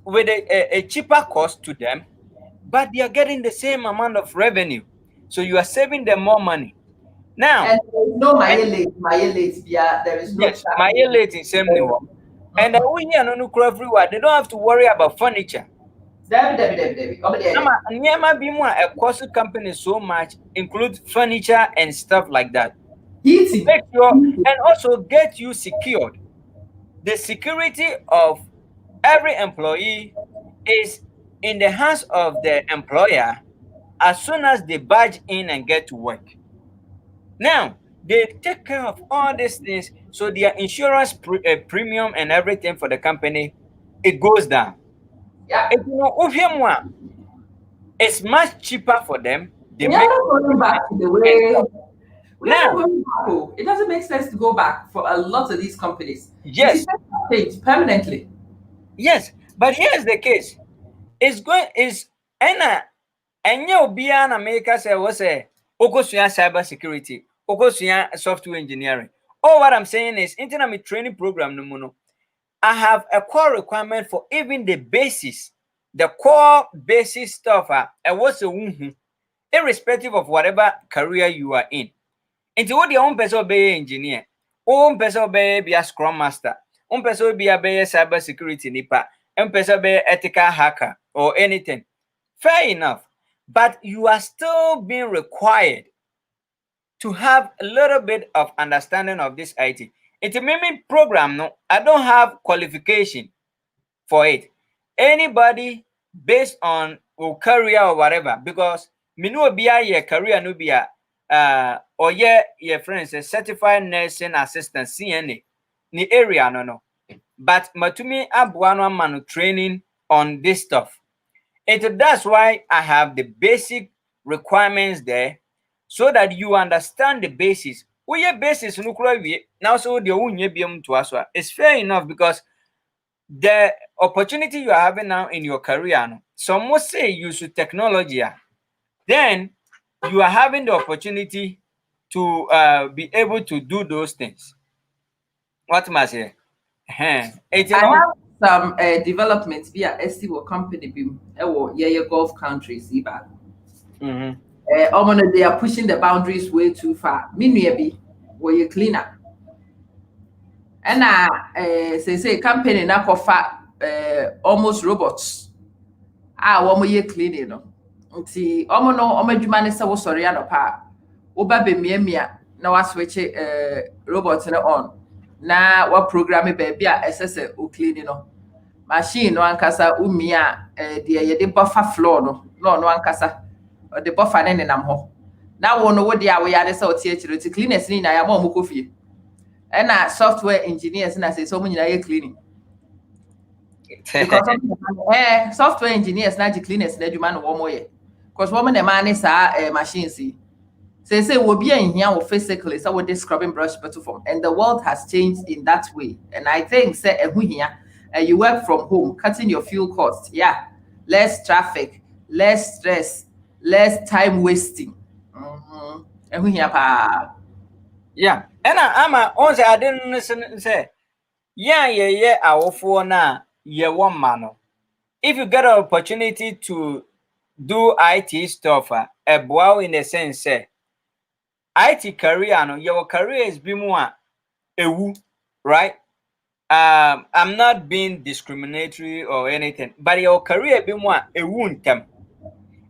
with a cheaper cost to them, but they are getting the same amount of revenue. So you are saving them more money. Now, And there is no my late, yeah, there is no yes, my late in same new. And when you no everywhere, they don't have to worry about furniture. Debbie. Over there. Nyama Bimwa, a cost company so much includes furniture and stuff like that. Heating. Make sure and also get you secured. The security of every employee is in the hands of the employer as soon as they badge in and get to work. Now, they take care of all these things, so their insurance premium and everything for the company, it goes down. Yeah. And, it's much cheaper for them. They We are make not going back to the and way. stuff. We are not Now, going back. Oh. It doesn't make sense to go back for a lot of these companies. You see, yes, things have changed permanently. yes, but here's the case. It's going is and you be an America say was a Okosua cyber security, Okosua software engineering. All what I'm saying is internet training program no mono. I have a core requirement for even the basis, the core basic stuff. And what's a irrespective of whatever career you are in. Into what your own person be engineer, own person be a scrum master, own person be a cyber security nipa, own person be ethical hacker or anything. Fair enough. But you are still being required to have a little bit of understanding of this IT. It's a mimi program, no, I don't have qualification for it. Anybody based on your career or whatever, because me know be a career no be a or your friends a certified nursing assistant CNA ni area no. But matumi abuano manu training on this stuff. That's why I have the basic requirements there so that you understand the basis. Your basis now so the it's fair enough because the opportunity you are having now in your career, no, some will say use technology, then you are having the opportunity to be able to do those things. What must I say? I have some developments via STO company bim yeah Gulf countries iba. Mm-hmm. They are pushing the boundaries way too far. Minua bi were cleaner. And say company na kofa almost robots. Ye cleaning no. Nti no adwuma ne se wo sori anopa. Wo ba be miamia na wa switch robot no on. Na wa program baby a esese o cleaning no. Machine no ankasa umia de ye de buffer floor no ankasa o de buffer ne nenam ho na wo no wo de a wo ya de se o tie kire ti cleaners ni na ya ma mo kofie e na software engineers na say so mo nyina ye cleaning because software engineers na ji cleaners na adwuma no wo mo ye because wo mo na ma ne sa machines say will be in here with physically so with this scrubbing brush bottle form and the world has changed in that way and I think say here you work from home cutting your fuel costs less traffic less stress less time wasting Yeah, and I'm on I didn't listen say, yeah, our phone na one man. If you get an opportunity to do IT stuff, a bow in the sense, say, IT career, no, your career is be more a right? I'm not being discriminatory or anything, but your career be more a wound them.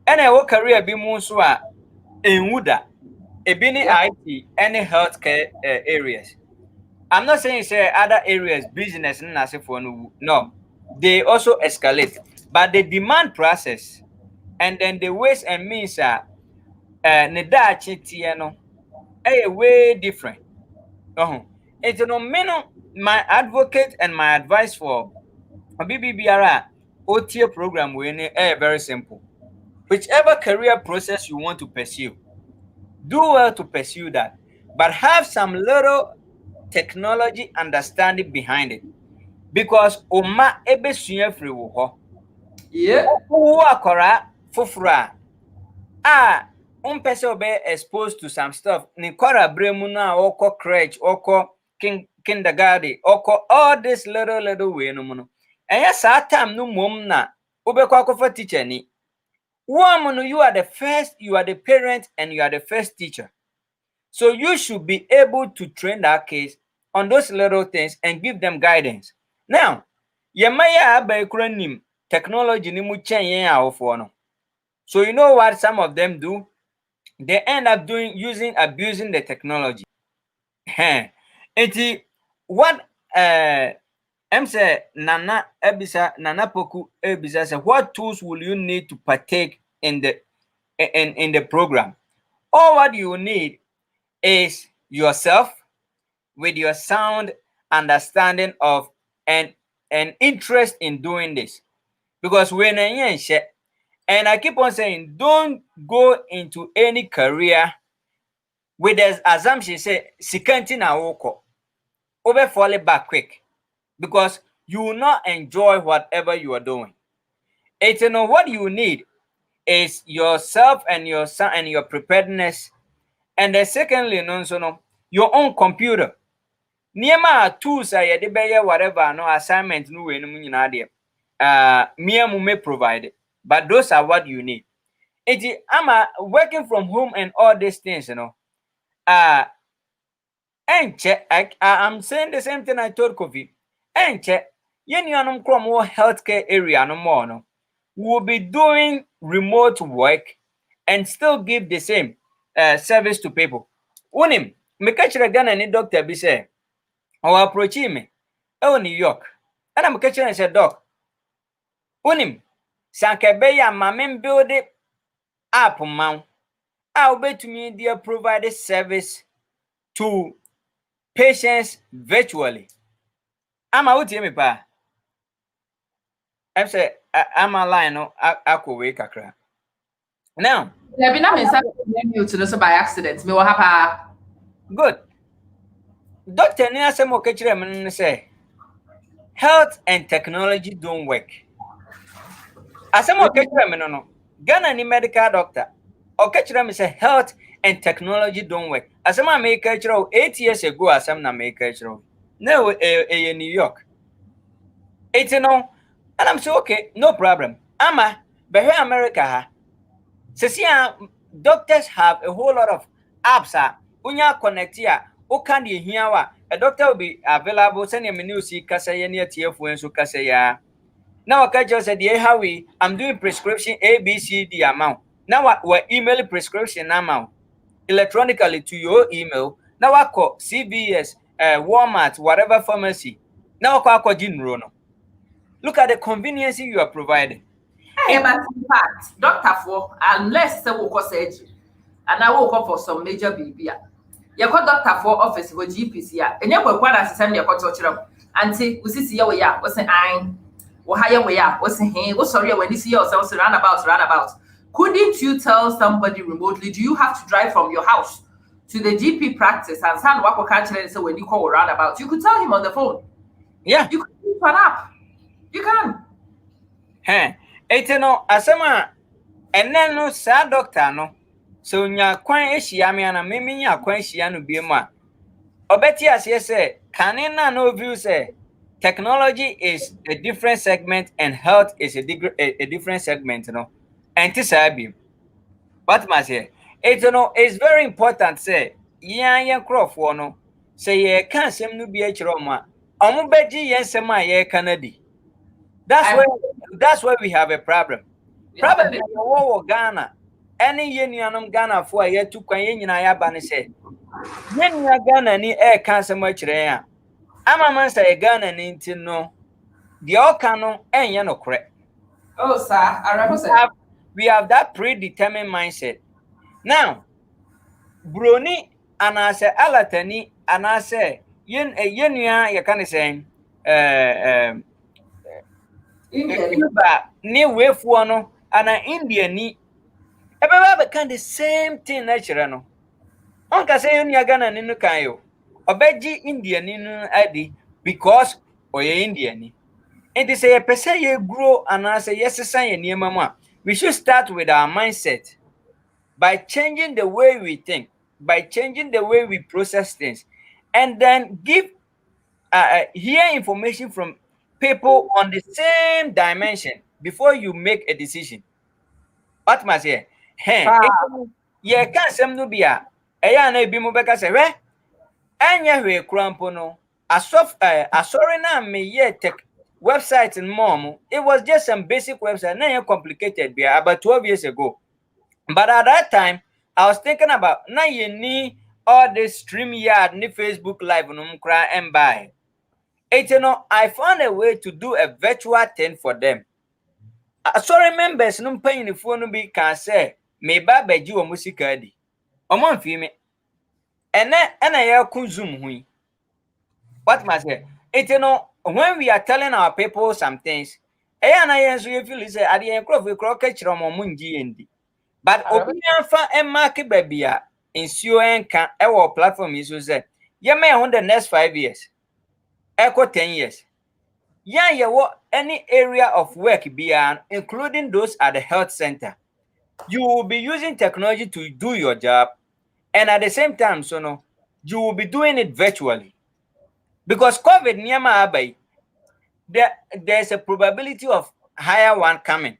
And our career be more so a wooda, a bini IT, any healthcare areas. I'm not saying say other areas, business, no, they also escalate, but the demand process and then the ways and means are way different. It's no my advocate and my advice for a BBBR OTA program we very simple. Whichever career process you want to pursue, do well to pursue that, but have some little technology understanding behind it. Because oma ebesua free wo ho wo akora foforo umpese obe exposed to some stuff ni kora bremu na oko crèche oko kindergarten oko all this little way no mu no enya sa time no mom na obekwa akofa teacher ni Woman, you are the first, you are the parent, and you are the first teacher. So you should be able to train that kids on those little things and give them guidance. Now, yemaya abaikronim technology ni mu chen yen awofo no. So you know what some of them do? They end up doing abusing the technology. Enti what em say nana poku ebisa say what tools will you need to partake in the program? All what you need is yourself with your sound understanding of and interest in doing this. Because when and I keep on saying, don't go into any career with the assumption say sikanti na woko over fall it back quick, because you will not enjoy whatever you are doing. It's what you need is yourself and your preparedness, and then secondly no your own computer. Nneɛma tools a yɛde bɛyɛ whatever no assignment no wei no mu nyinaa deɛ me mu may provide, but those are what you need. I'm working from home and all these things, and check. I'm saying the same thing I told Kofi. And check. Yenu krom healthcare area no more no. We'll be doing remote work and still give the same service to people. Unim, me catch Ghana ni doctor be say, or approach me. Oh, New York. And I'm catching and said, Doc, unim, Sankabeya mamem build it up mount. I'll bet to me they provide a service to patients virtually. I'm out here, me pa. I'm say I'm a line no ako we kakra. Now, There be not you to this by accident. Me what happen? good. Doctor ni asem o kechire me say health and technology don't work. Asem o kechire me no. Ghana ni medical doctor. O kechire me say health and technology don't work. Asem a me kechire 8 years ago asem na me kechire. No, New York. It's and I'm so okay, no problem. Ama, but here America ha. Doctors have a whole lot of apps. Unya connect here. O can you hear a doctor will be available? Send him a new see kasa near TF so kasa ya. Now I just said, yeah, how I'm doing prescription ABCD amount. Now we're email prescription amount electronically to your email. Now I call CVS, Walmart, whatever pharmacy. Now I call Rono. Look at the convenience you are providing. Hey, but in fact, doctor for unless they will cause surgery, and I will call for some major baby. You got doctor for office with GPs here, and you will quite as send your culture. Auntie, we see we are, what's an eye, or higher we are, what's a hey, what's sorry when you see yourselves roundabout. Couldn't you tell somebody remotely, do you have to drive from your house to the GP practice and stand what can't and say when you call roundabout? You could tell him on the phone. Yeah. You could use an app. You can. Asema and then no sad doctor no. So nya kwan ehia me ana me nya kwan ehia no bi mu a. Obeti ase say kanina no view say technology is a different segment and health is a different segment, And this bi. What must say? It's very important say yan crofo no say ye kan sem no bi a kire o ma. Omo beji yen sem a ye kanadi. That's where we have a problem. Problem is Ghana. Any union Ghana for a year to Kwan Yaba say. Yen Ghana ni air cancer much rare. I'm a man say Ghana need no. The Okano and Yano correct. Oh, sir, I remember. We have that predetermined mindset. Now, Bruni and I say Alatani and I say yen a yenya you can say Cuba ni wefuo no ana India ni ebeba can the same thing natural no onka say you Ghana ni no kan yo obeji India ni no adi because oye India ni and say a person ye grow and say yes say ye mama we should start with our mindset by changing the way we think, by changing the way we process things, and then hear information from people on the same dimension before you make a decision. What must say? Hey, ye can't sem no be a na ebi mo beka se hwe anya hwe krampo no sorry na me ye tech website in mom. It was just some basic website, not complicated be about 12 years ago. But at that time, I was thinking about now you need all this StreamYard, ni Facebook Live, no cry and buy. It I found a way to do a virtual thing for them. Sorry members, no paying the phone be can say me ba beji o musika di. Omo mfi me. Ene ya ku Zoom hui. What must say? When we are telling our people some things, na yen so you feel say ade yen crop we crop catch rom mo ngi endi. But obi anfa emmark baby a nsuo enka e wo platform yi so say ye may on the next 5 years. Echo 10 years. Yeah, any area of work beyond, including those at the health center. You will be using technology to do your job, and at the same time, you will be doing it virtually. Because COVID niyama abai, there's a probability of higher one coming.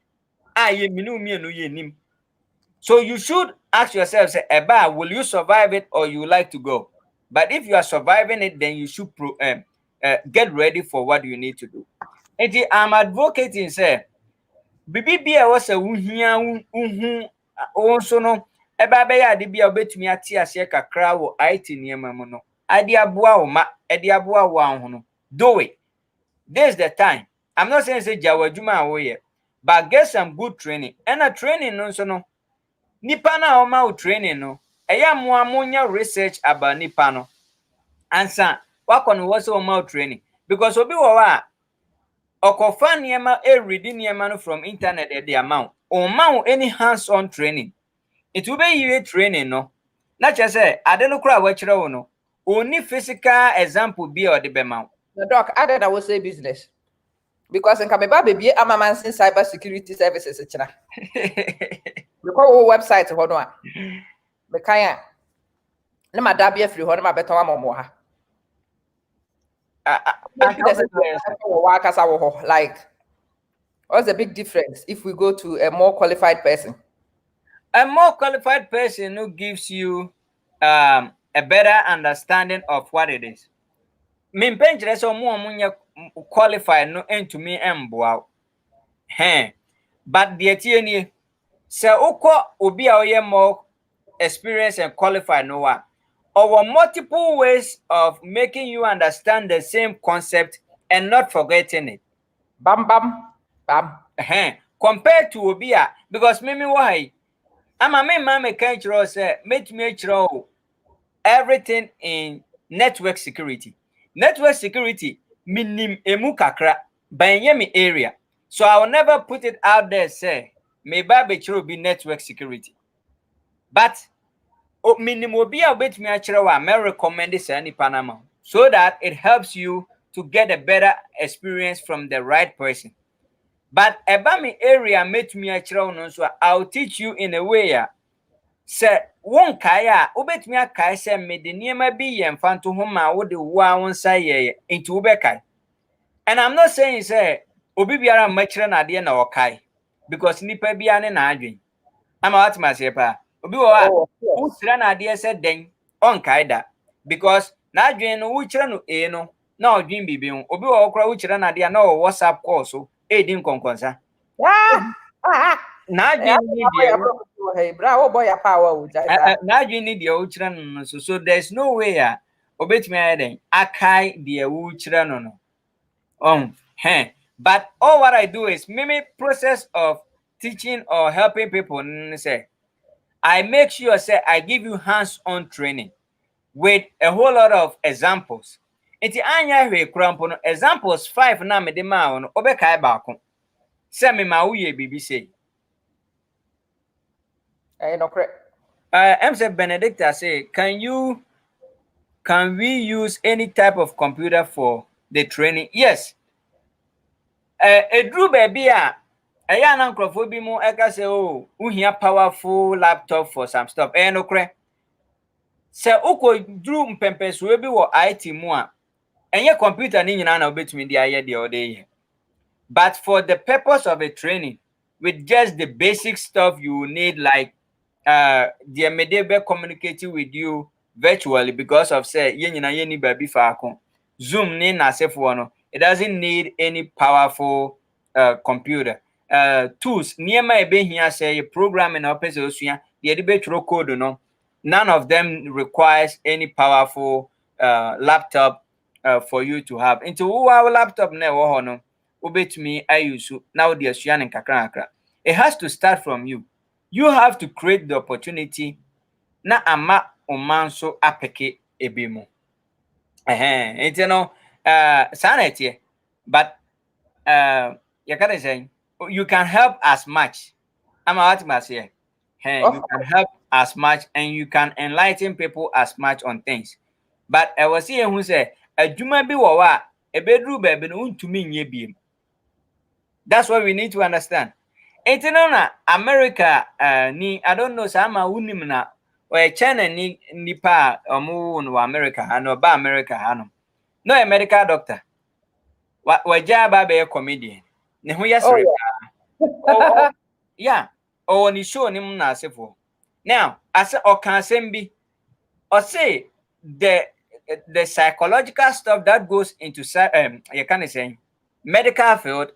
So you should ask yourself, say, Eba, will you survive it or you like to go? But if you are surviving it, then you should get ready for what you need to do. And I'm advocating, say, bibi a was a wuhia also no eba be ya de bia obetumi ate ase kakra wo IT niema mu no ade aboa wo ma ade aboa wo anho no do it. This is the time. I'm not saying say jawa adwuma wo ye, but get some good training. And a training no so no nipa na o ma wo training no eya mo amonya research about nipa no ansa wakọ no wo so o ma wo training because obi wo wa okofa niema reading niema no from internet at the amount o any hands-on training. It will be you training no na che say ade no kura wa kire wo no oni physical example be or the bema. The doc added I will say business because in Kameba baby amamansin cyber security services china. We call website ho no a me kan na madabia free ho na mabeto amomo ha. Like, what's the big difference if we go to a more qualified person? A more qualified person who gives you a better understanding of what it is. Me penjere so mo munya qualified no into me emboa. But the etieni se uko obi a oye more experienced and qualified no wa. Our multiple ways of making you understand the same concept and not forgetting it. Bam bam bam. Compared to Obia, because mimi why? I'm a man can say make me everything in network security. Network security minim emu kakra by me area. So I will never put it out there say may baby be network security. But minimobia bet me may recommend this any Panama so that it helps you to get a better experience from the right person. But about me area met me so I'll teach you in a way. Say one kaya ubet me kai say me the niema bi ye mfa to homa wo de wa won say ye into ubekai. And I'm not saying say obi biara machire na de na okai because nipa bia ne na adwen. Ama what ma say pa obi wo a wo tira na de say den on kai da because na adwen no wo kire no no na odwen bibi ho obi wo kora wo kire na de na WhatsApp call so din konkonsa. Na adwen ni de hey bravo boy power na adwen ni de wo kire no so there's no way obetimi ayeden akai de wo kire no but all what I do is mimi process of teaching or helping people say I make sure say I give you hands-on training with a whole lot of examples. Iti anya hwe krampo no examples 5 na me de ma no obekai baako. Say me ma wo ye bibi say. No correct. MC Benedicta say, can we use any type of computer for the training? Yes. Drew baby eya na nkrofo bi mu eka say uhia powerful laptop for some stuff. No correct. Se uko drew mpempeso bi wo IT mu a enye computer ni nyina na obetumi de aye de ode. But for the purpose of a training, with just the basic stuff you need, like the medebe communicating with you virtually because of say yeni baby faako. Zoom ni na sefo no. It doesn't need any powerful computer. Tools niema ebe hia say programming na opese osua the ebe tro code no. None of them requires any powerful laptop for you to have. Into our laptop na wo ho no obetumi ayusu now the asua ne kakra. It has to start from you. You have to create the opportunity na ama omanso apeke ebemu. It's no sanity, but you can say you can help as much. I'm what must say. You can help as much and you can enlighten people as much on things. But I was here who say a juma bi wa a bedroom baby no untumi nye biem. That's what we need to understand. Enti no na America ni I don't know sama unim na o China ni nipa omo no America ha no ba America ha no. No a medical doctor. Wa ja ba be comedian. Ne ho Oh yesre. Oh yeah. Oh ni show ni na asefo. Now, as o kan sembi or say the psychological stuff that goes into you can say medical field,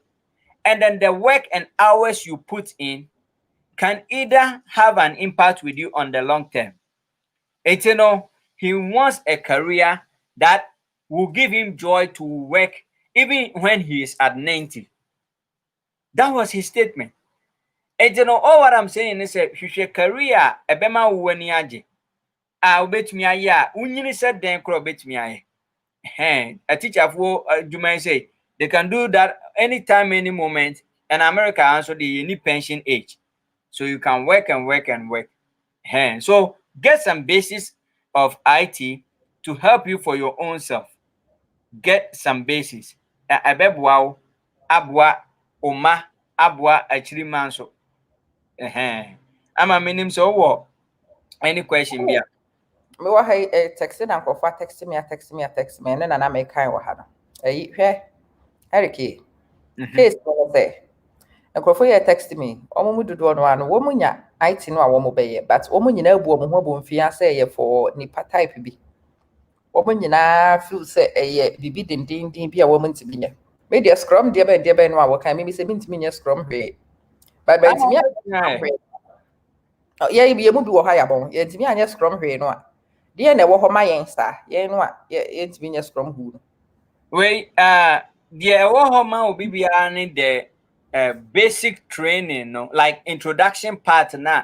and then the work and hours you put in can either have an impact with you on the long term. And you know, he wants a career that will give him joy to work even when he is at 90. That was his statement. And you know, all what I'm saying is a future career, a bema wani aje. Ubetumi aye a, unyini said den kro ubetumi aye. A teacher for Juma say they can do that anytime, any moment. And America also the need pension age. So you can work and work and work. So get some basis of IT to help you for your own self. Get some basis. Abebwa abwa oma abwa achiri manso. Ama minim so wo any question bia. Me wa ha text na nkofo text me ne na me kan wa ha no. Hwe Eric case no say nkofo ye text me omo mu dodo no ano wo munya IT no a wo mo beye but wo munyina abu omo ho bo mfia say ye for nipa type bi wo munyina feel say ye bibi dindindin bi a wo ntimi nya me dia scrum dia be no a wo kan me say me ntimi nya scrum hwe but ntimi ye mu bi wo ha ya bon ye ntimi anya scrum hwe no a dia na wo ho ma yen star ye no a ye ntimi nya scrum hu no we the ma obi bia ne the basic training, no, like introduction part na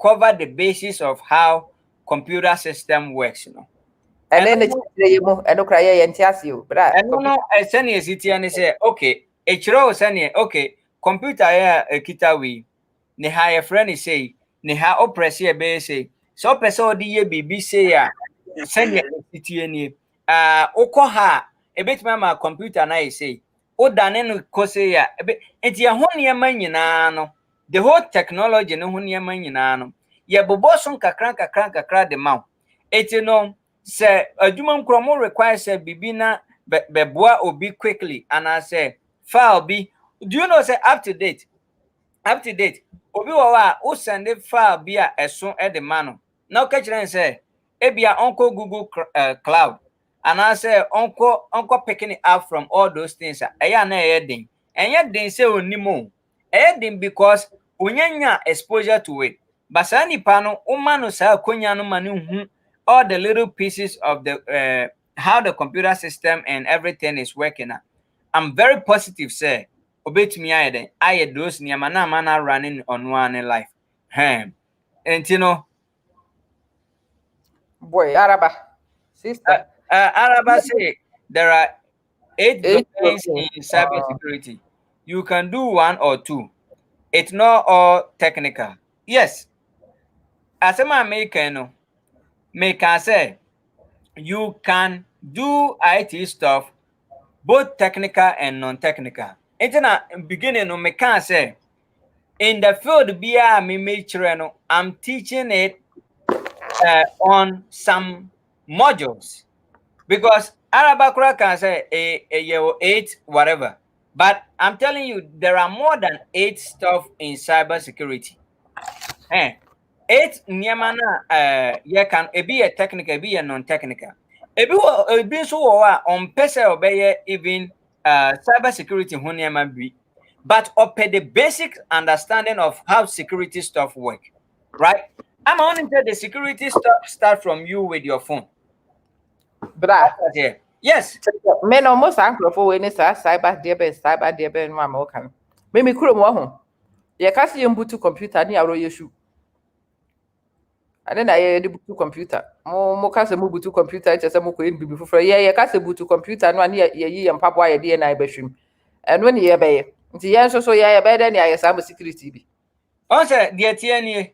cover the basis of how computer system works, you know. And then the cry and tiasio, but And no, send a city and say, okay, a chiro send okay, computer a kita we ne ha your friend is say, ne ha oppress ye be say, so person di ye bibi say ya send a city any oko ha a bit mama computer na say, o dane no ko say ya enti ya ho niema nyina no, the whole technology no ho niema nyina no ye bobo so kakra de ma enti no say adwuma nkromo require say bibi na beboa obi quickly, and I say file be, do you know say up to date obi wa o send file be a eso e de mano na o ka kire say ebia onko Google cloud, and I say onko picking it up from all those things eya na e den say onimo e den because onyanya exposure to it, but sa nipa no o mano sa konya no manu hu all the little pieces of the how the computer system and everything is working. I'm very positive, say, obetumi aye those niyama na mana running on one life. And you know, boy, Araba, sister. Araba say there are 8 Eight domains in cybersecurity. You can do one or two. It's not all technical. Yes, as a American, no, make I say you can do IT stuff, both technical and non-technical. It's in a beginning, no, me can say in the field I'm teaching it on some modules because Arabakura can say a year 8 whatever. But I'm telling you, there are more than 8 stuff in cybersecurity. Eh, 8 nneɛma na you can be a technical, be a non-technical. Ebi nso wɔ hɔ a ɔmpɛ sɛ ɔbɛyɛ even cybersecurity ho nneɛma bi, but ɔpɛ the basic understanding of how security stuff work, right? I'm only tell the security stuff start from you with your phone. Bra. Yeah. Yes. Men almost uncle for when it's a cyber dear no am okay. Mimi kuro mo ho. Ye ka se yembutu computer ni aro yesu. Ade na ye de butu computer. Mo ka se mo butu computer che se mo ko bibi foforo. Ye ka se butu computer no ani ye yi mpaboa ye de na ibehwim. Eno ne ye beye. Nti ye nso so ye be de ne aye cyber security bi. Also, the TNA.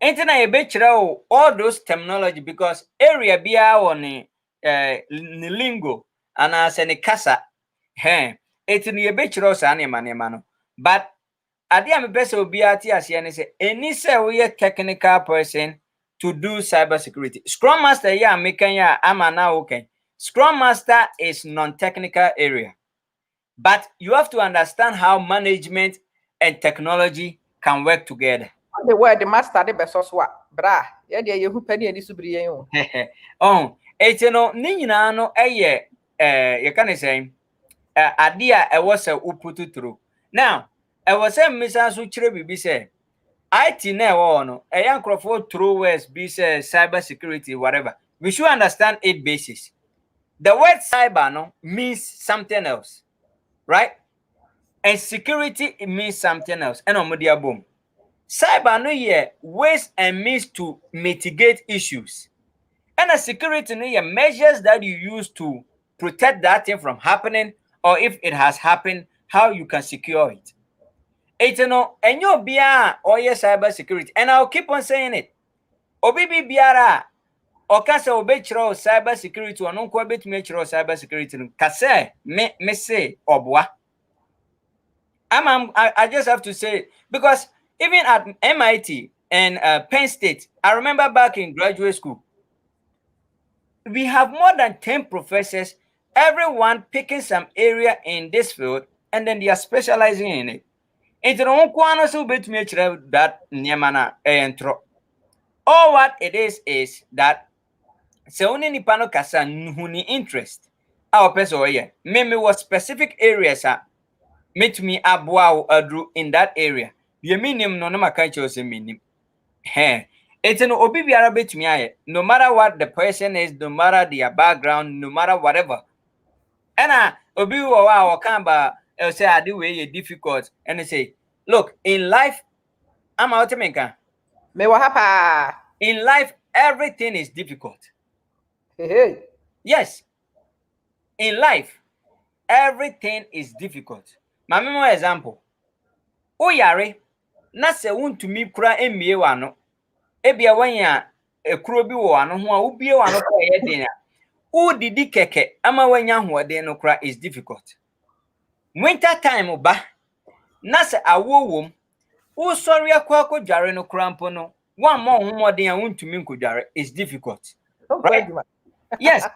Internet be kyerɛ all those terminology because area biara wɔ ne lingo anaasɛ ne kasa. Eti ne be kyerɛ saa nneɛma no. But ade a mepɛ sɛ obiara te aseɛ ne sɛ ɛni sɛ woyɛ technical person to do cyber security. Scrum Master yɛ a mekan yɛ a ama na wokan. Scrum Master is non-technical area. But you have to understand how management and technology can work together. The word the master de beso so a bra. Ye de ye hu pani ani so biri yen o. Oh, eti no ne nyinaa no ɛyɛ you can say ade a ɛwɔ sɛ woputu through. Now, ɛwɔ sɛ mmisa so kyerɛ bibi sɛ IT na ɛwɔ no ɛyɛ nkrɔfoɔ through words bi sɛ cyber security whatever. We should understand it basis. The word cyber no means something else, right? And security it means something else. And ɔmo de abom. Cyber no yɛ ways and means to mitigate issues. And a security no yɛ measures that you use to protect that thing from happening, or if it has happened, how you can secure it. It's no enyo biara or yes cyber security. And I'll keep on saying it. Obi bi biara o ka sɛ obɛkyerɛ cyber security ɔno nko abɛtumi akyerɛ cyber security no ka sɛ me say ɔboa. I just have to say it because even at MIT and Penn State, I remember back in graduate school, we have more than 10 professors, everyone picking some area in this field, and then they are specializing in it. Into that nyamana entro. All what it is that se only ni pano kasa nhuni interest. Our person me was specific areas meet me abwa adru in that area. The minimum no maka chose minim. It's an obi biara betumi aye. No matter what the person is, no matter their background, no matter whatever. And obi wa kan ba say ade we difficult and they say, look, in life I'm out menka. Me wa hapa. In life everything is difficult. Hey. Yes. In life everything is difficult. My memo example. O yare na se wontumi kura emie wa no. Ebia wanya ekuro bi wo ano ho a ubie wa no kwa ye den a. O didi keke ama wanya hoɔden no kura is difficult. Winter time ba na se awo wom o sɔre akɔ akɔdware no kura mpo no one more hoɔden a wontumi nkɔdware is difficult. Right? Yes.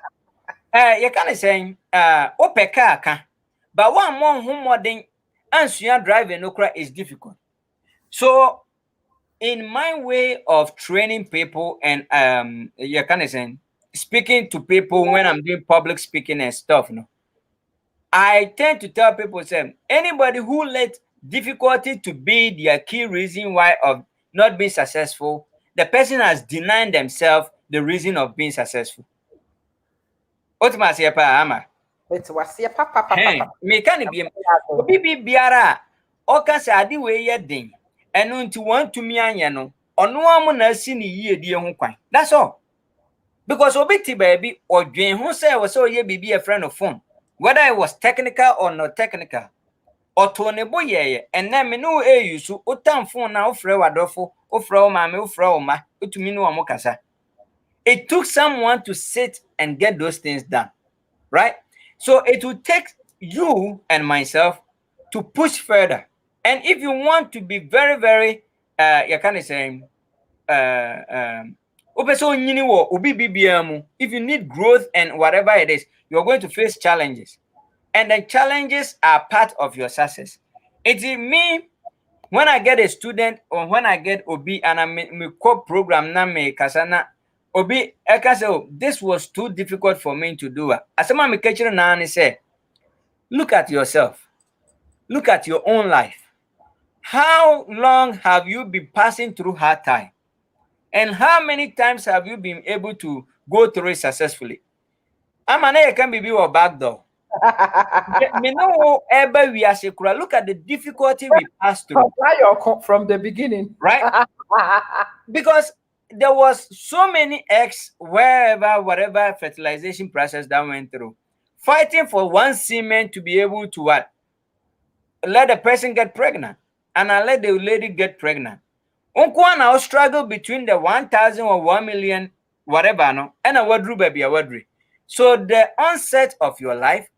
You can say opeka ka but one more hoɔden ansua driving no kura is difficult. So in my way of training people and you can say speaking to people when I'm doing public speaking and stuff, no, I tend to tell people say anybody who let difficulty to be their key reason why of not being successful, the person has denied themselves the reason of being successful. Ultimately, ama. It's was ya papa. Me can be obi biara o ka say ade we ye den eno nti want to me anya no ono amu na asi ne yiedie ho kwan. That's all. Because obi ti baby odwen ho say we say oye bibi a friend of phone, whether it was technical or not technical. Oto ne bo ye and na me no e use utam phone na ofre wadofo ofre o ma me ofre o ma otumi no omo kasa. It took someone to sit and get those things done, right? So it will take you and myself to push further. And if you want to be very, very, you can say, if you need growth and whatever it is, you're going to face challenges. and the challenges are part of your success. It's me when I get a student or when I get Obi and I me co program na me kasana Obi I can say, oh, this was too difficult for me to do. As someone me catch na and say, look at yourself, look at your own life. How long have you been passing through hard time? And how many times have you been able to go through it successfully? I'm an can be your back door. Me know ever we are secure. Look at the difficulty we passed through. From the beginning. Right? Because there was so many eggs wherever, whatever fertilization process that went through. Fighting for one semen to be able to what? Let the person get pregnant. And I let the lady get pregnant. Unkwa now struggle between the 1,000 or 1,000,000, whatever, no, and a wardrobe baby a wardrobe. So the onset of your life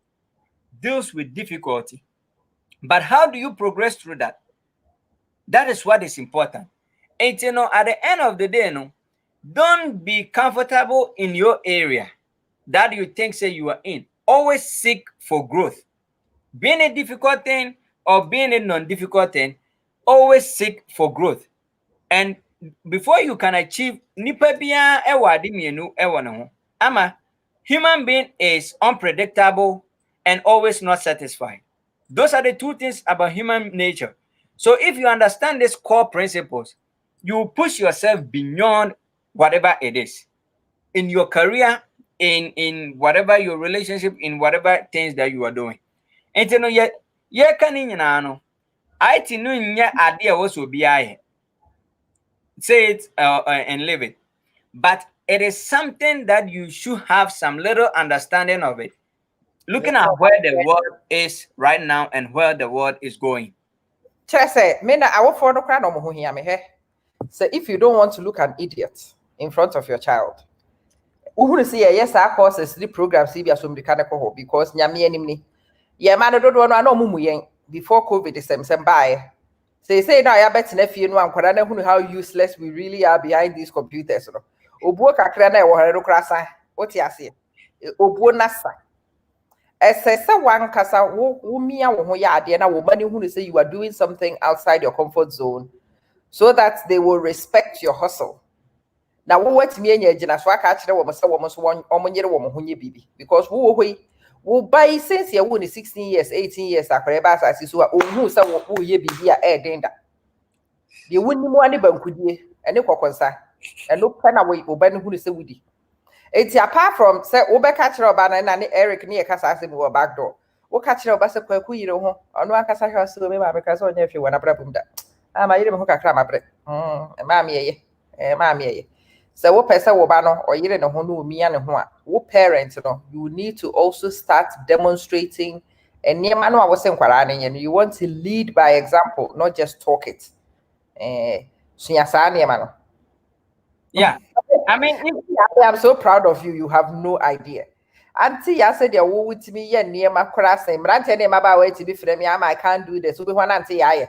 deals with difficulty. But how do you progress through that? That is what is important. And at the end of the day, don't be comfortable in your area that you think say you are in. Always seek for growth. Being a difficult thing or being a non-difficult thing, always seek for growth. And before you can achieve nipa biya ewa adi mienu ewa ne ho. Ama human being is unpredictable and always not satisfied. Those are the two things about human nature. So if you understand these core principles, you push yourself beyond whatever it is in your career, in whatever your relationship, in whatever things that you are doing. And you know, ye can no. I tinu nya ade a wo so biya say it and live it. But it is something that you should have some little understanding of it. Looking at where the world is right now and where the world is going. So if you don't want to look an idiot in front of your child, who see yes, our courses, the programs, because before COVID is some by. Say now I bet if you know how useless we really are behind these computers. Obuo kakra na e wo hare krasa. What you say? Obuo nasa. Esese wan kasa wo mia wo ho ya ade na wo mani hu say you are doing something outside your comfort zone so that they will respect your hustle. Now what me anya gina so aka kire wo say wo so omonyere wo ho nye bibi because wo hoi wo buy since you won 16 years 18 years akwere ba asase so a ohu say wo ye bibi a e denda de wonni mu ane bankudie ene kokonsa eno pe na wo ba ne hu say wudi eti apart from say wo be ka kire oba na ne Eric ne kasa ase bi wo back door wo ka kire oba say kwaku yire ho ono akasa hwa so me ma be ka so onye fi wona brabum da ama yire me ho kakra ma bre ma me ye ma me ye. So what person will ban or you know who me and who parents you need to also start demonstrating and near man I was saying and you want to lead by example, not just talk it. Yeah. I mean I'm so proud of you. You have no idea. Auntie, I said you're with me near my class and Brante name about way to be from me. I can't do this. So we want auntie I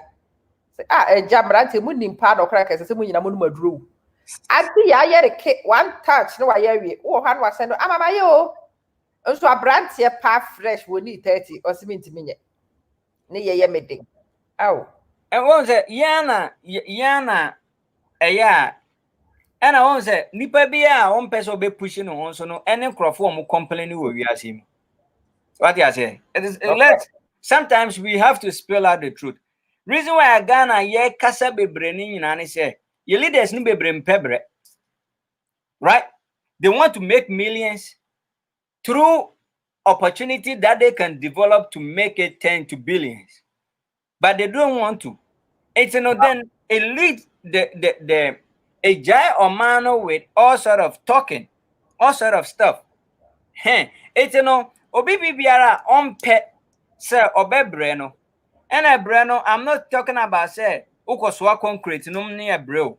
say Jamrante munim part or crackers as a moon drew. Adi ya ye the one touch no I we oh han was send amama yo nso abrante pa fresh we need 30 or simenti minye ne ye meding aw and one say yana yeah and I won't say nipa bia on person be pushing on so no any crofo mo complain wo wi asem. What you say? It is let sometimes we have to spell out the truth. Reason why I Ghana ye kasa bebre ni nyina ne say your leaders ni bebre mpebre. Right? They want to make millions through opportunity that they can develop to make it 10 to billions. But they don't want to. It's then it leads the a giant or man with all sort of talking, all sort of stuff. It's obi biara on pet sir obebreno. And a breno, I'm not talking about say ukoswa concrete no near bro.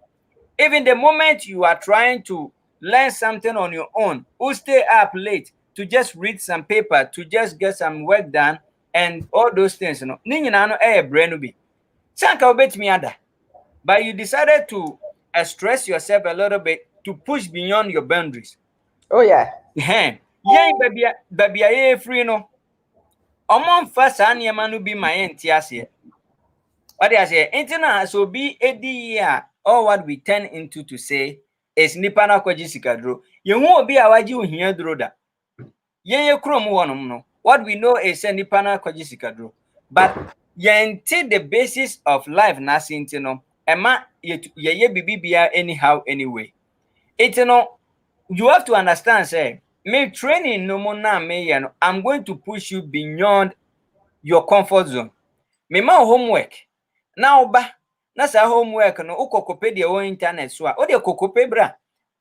Even the moment you are trying to learn something on your own, who stay up late to just read some paper, to just get some work done, and all those things, brain be. But you decided to stress yourself a little bit to push beyond your boundaries. oh yeah Yeah, baby, free no. Omon fa saa nneɛma no bi ma yɛnte aseɛ. What I say, internet so be a year, all what we turn into to say is nipa na kwaji sikadro. Ye hu obi a waji ohia dro da. Ye krom wonom no. What we know is say nipa na kwaji sikadro. But yente the basis of life na sinti no. Ema ye bibia anyhow anyway. It no, you have to understand say me training no more na me ye no. I'm going to push you beyond your comfort zone. Me ma homework. Na oba na sa homework no ukokope de on internet so a o de kokope bra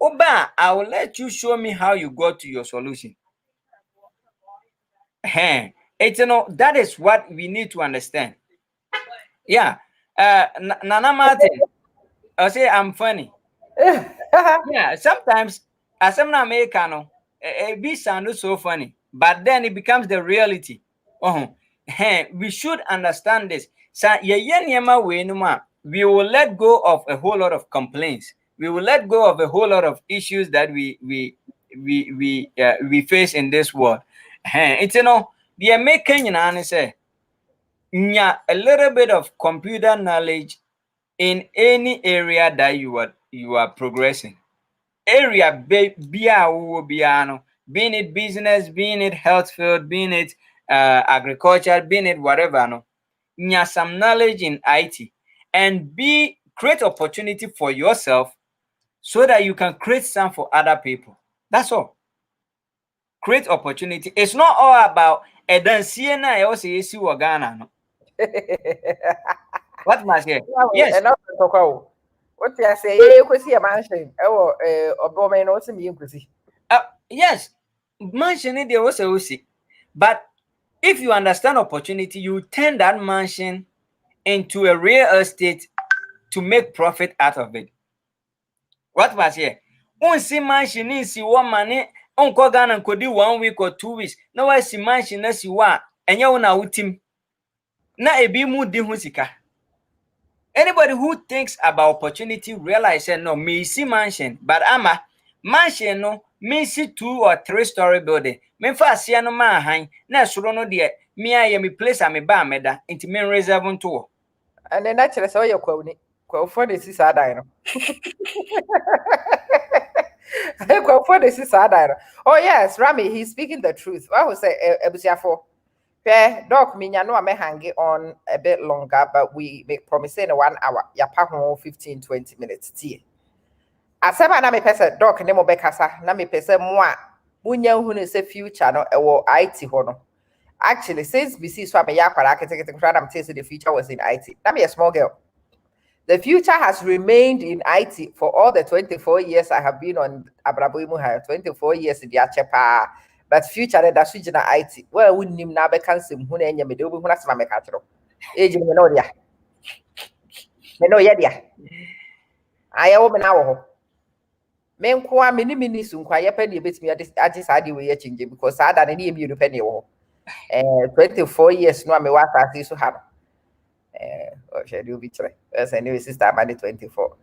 oba I will let you show me how you got to your solution. It's that is what we need to understand. Yeah. Nana Martin, I'll say I'm funny. Yeah, sometimes as I'm not American, it be sound so funny, but then it becomes the reality. We should understand this. So we will let go of a whole lot of complaints. We will let go of a whole lot of issues that we face in this world. It's the American say a little bit of computer knowledge in any area that you are progressing. Area being it business, being it health field, being it agriculture, being it whatever, no, some knowledge in IT and create opportunity for yourself so that you can create some for other people. That's all. Create opportunity. It's not all about a danciena I also see Ghana. No. What must say? Yes. And what you say, you could see a mansion. Oh, Obama and also me, you see. Yes, mansion there was a see. But if you understand opportunity, you turn that mansion into a real estate to make profit out of it. What was here? Unsi mansion is one money. Unko Ghana could do 1 week or 2 weeks. No, I see mansion as you want, and you na utim. Na ebi mu di husika. Anybody who thinks about opportunity realize that no, me see mansion, but ama mansion no, me see 2 or 3 story building. Me fa asia no ma han, na soro no de me aye me place am ba meda, nti me reserve nto. And then naturally, so you're quoting. For the sister dino. For the sister dino. Oh, yes, Rami, he's speaking the truth. I would say, Ebusiafo. Fair dog, me, I know I may hang it on a bit longer, but we make promising 1 hour. Ya pa 15, 20 minutes. Tea. Asema na me pese dog ne mo bekasa na me pese mo a munya hu ne se future no ewo IT ho no. Actually, since BC so me yakwara ketekete kra na me say the future was in IT. Na me a small girl. The future has remained in IT for all the 24 years I have been on Abraboimu High, 24 years in the Achepa. But future that's in IT. Well, we nim na be cancel who na me do we na sama me katro. Age me no dia. Me no ye dia. Ayawo me na wo ho. Me nkoa me ni minis nkwa ye pa de betimi ade saa de we ye change because saa da ne ne emi pa ne wo. 24 years no me wa asase so ha. Okay, do be try. As anyway, sister, I'm 24.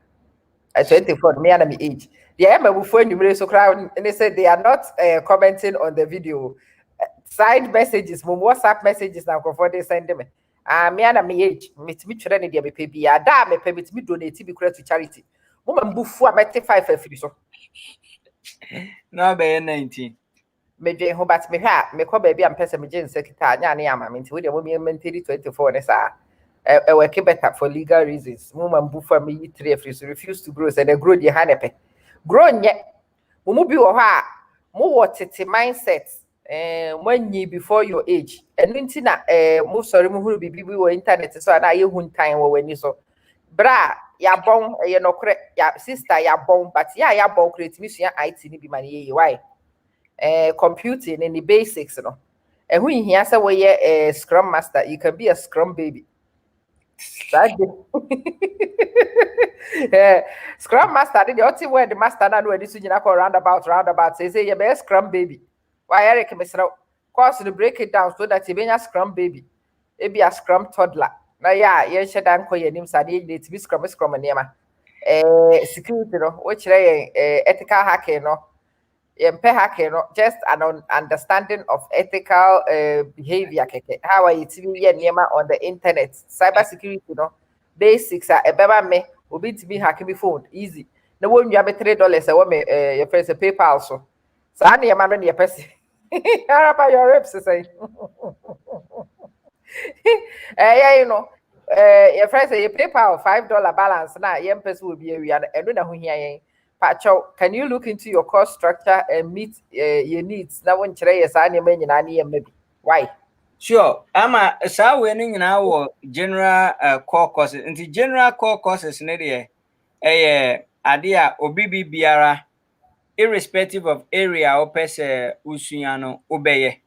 At 24, me and me age. Yeah, my phone you so crowd, and they said they are not commenting on the video. Side messages, WhatsApp messages now before they send them. Me and me age, me try to be pay be da me pay me donate be to charity. Woman bufu am 35 free so. No be 19. Me dwen ho bat me hwa me ko baby am pese me gin sekita nya ne ama me nti we de mo me mentiri 24 ne sa. I work better for legal reasons. Woman buffer me 3 refuse to grow. So they grow the hanepe. Grow yet. Mumu bi wa mo what it mindset. When you before your age. And nintina mo sorry mo huru bibi we internet so na ye hun time wo wani so. Bra ya bon ye no kre ya sister ya bon but ya bon create me so IT ni bi man ye why. Computing in the basics no. And when he say we a scrum master, you can be a scrum baby. Scrum master did the where the master na no this you roundabout say you be scrum baby. Why Eric Mr. Course to break it down so that you be a scrum baby. It be a scrum toddler. Na yeah, you should dan ko yanim sa dey to be scrum nema. Security no which ethical hacking no. yɛmpɛ hacking no, just an understanding of ethical behavior kɛkɛ. How are you yɛ nneɛma on the internet? Cyber security no basics a ɛbɛma me obi tumi hack me phone easy. Na wɔnnua me $3 ɛwɔ me yɛfrɛ sɛ PayPal so. Saa nneɛma no ne yɛpɛ sɛ. Araba your reps sɛ. You know. Your friend say you PayPal $5 balance na yɛmpɛ sɛ obi awia no ɛno na ho hia yɛn. Pacho, can you look into your cost structure and meet your needs? Na won kyerɛ yɛ saa nneɛma nyinaa ne yɛn maybe. Why? Sure. Ama saa we no nyinaa wɔ general core courses. Nti general core courses ne deɛ ɛyɛ ade a obi biara irrespective of area a wopɛ sɛ usua no wobɛyɛ.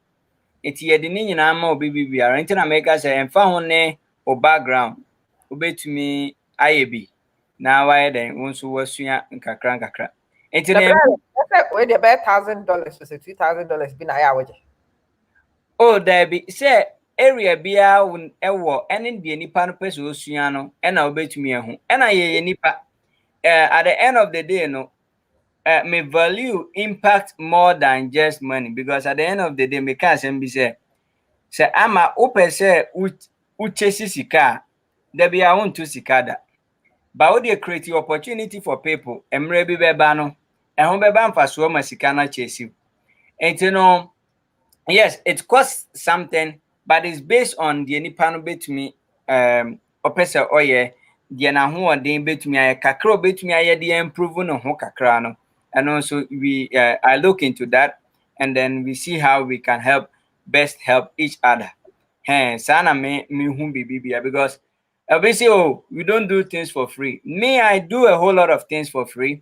Nti yɛde ne nyinaa ma obi biara. Nti na meka sɛ ɛmfa ho ne o background wobɛtumi ayɛ bi na wayɛ dɛn wo nso wasua nkakra. Nti na we dey buy $1,000 or $2,000 bi na ya wagye. Oh, there be say area bia ɛwɔ ɛne deɛ nipa no pɛ sɛ osua no ɛna wobɛtumi ahu ɛna yɛyɛ nipa at the end of the day no me value impact more than just money, because at the end of the day me ka asɛm bi sɛ ama wopɛ sɛ wokyɛsi sika da bia wonto sika da ba wode create opportunity for people mmerɛ bi bɛba no ɛho bɛba mfasoɔ ma sika no akyɛsi nti no yes, it costs something, but it's based on the nipa no betumi opesa oye the na ho odin betumi aye kakra betumi aye the improve no ho kakra no, and also we I look into that and then we see how we can best help each other. Hey, sana me hu bibia, because obviously we don't do things for free. Me, I do a whole lot of things for free,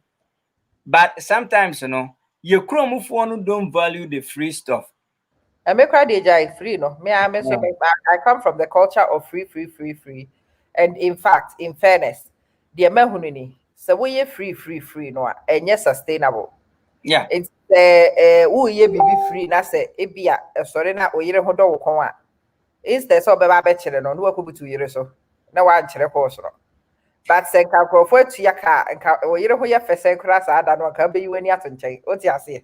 but sometimes your chromopho no don't value the free stuff. I make cry free no. I come from the culture of free. And in fact, in fairness, the amount so we free no and yes sustainable. Yeah. It's ye be free na say ebia sorry na oyire ho do wo kon a. Instead so be ba chere no no wakobu 2 years so. Na wa chere course no. But say nka krofo atua ka nka oyire ho ye fese nkra sa ada no nka be yiwani ato nkyɛn. O ti ase.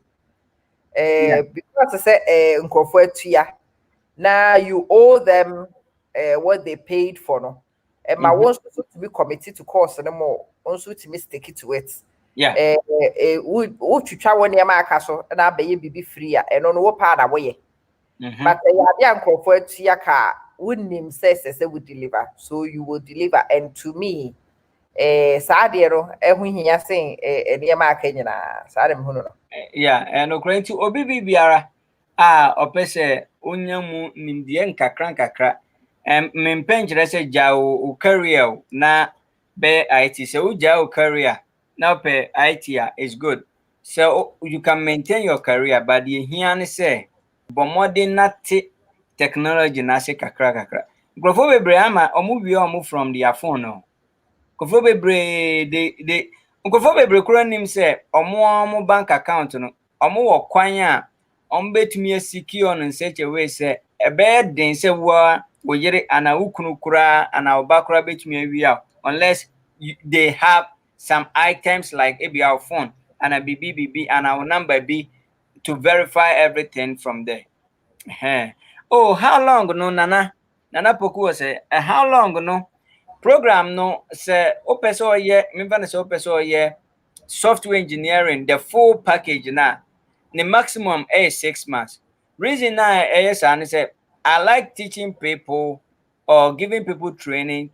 Because say nkofo atua now you owe them what they paid for no and my wants to be committed to course no more also to me stick it to it. Yeah. Would twitwa won near aka so na be bibi free and on what part away. But the nkofo atua ka wouldn't say would deliver, so you will deliver. And to me sadero ehu hia sen near aka nyina sadem hu no. Yeah, and according to obi biara opese onyamu nimdie nkakra mempenkyerɛ sɛ gya wo career na be IT sɛ wo gya wo career na pe IT is good, so you can maintain your career, but the hia ne sɛ bomode nate technology na se kakra nkrofo bebre ama omu wie omu from their phone no nkrofo bebre de nkrofo bebre kura nim sɛ omu bank account no omu wɔ kwan a omu betumi asecure no in such a way sɛ ebe den sɛ wo yere ana ukunu kura ana obakura betumi awia unless they have some items like your phone and a BB and our number B to verify everything from there. Oh, how long no nana poku say how long no program no say opeso ye member no say opeso ye software engineering the full package na the maximum is 6 months. Reason na is and say I like teaching people or giving people training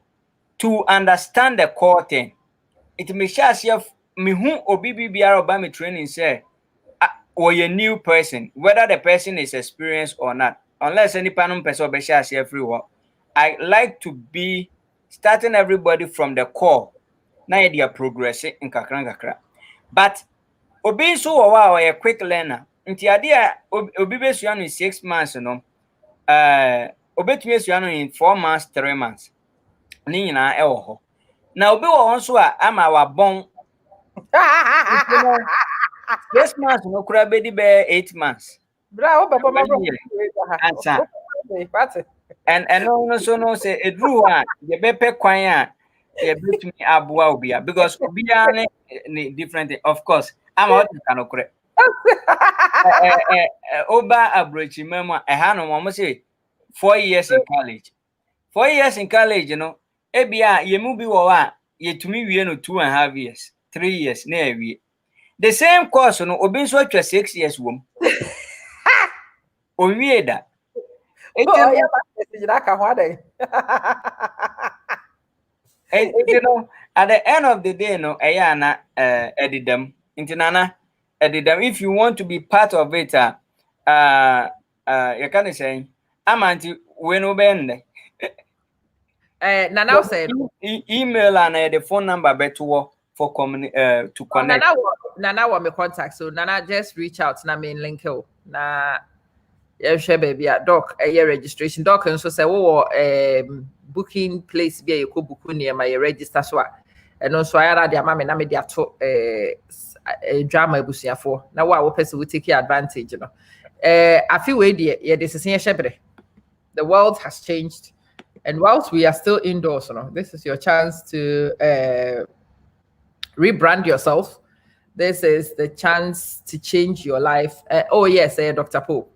to understand the core thing. It may share me who obi biara oba me training say or a new person, whether the person is experienced or not, unless any panel person be share everywhere. I like to be starting everybody from the core. Now they are progressing in kakra. But obi so or a quick learner. Nti ade a obi be sua no in 6 months no. Obetumi sua no in 4 months, 3 months. Ni nyina e wo ho. Na obi wo nso a ama wa bon 6 months no kura be di be 8 months. Bra baba answer. And no so no say edru a ye bepe kwan a ye betumi aboa obia, because obia ne different thing. Of course I'm out can okure Oba abrochi memo no mo say 4 years in college. 4 years in college, ebia yemu bi wo a yetumi wie no 2.5 years, 3 years na wie. The same course no obi nso atwa 6 years wom. Owie da. Oh, yeah, masters nyina ka ho adan. At the end of the day, no, na edidam. Intinana, edidam. If you want to be part of it, you can say, I'm anti when obende. Nana say Email and the phone number better for to connect. Nana want me contact, so Nana just reach out na me link you. Na share baby at doc a registration doc and so say booking place be a you book near my register so and also I had their mammy na me dia to drama ebusia for na wa person will take advantage, I feel way this is the world has changed, and whilst we are still indoors, this is your chance to rebrand yourself. This is the chance to change your life. Oh yes, Dr. Pope.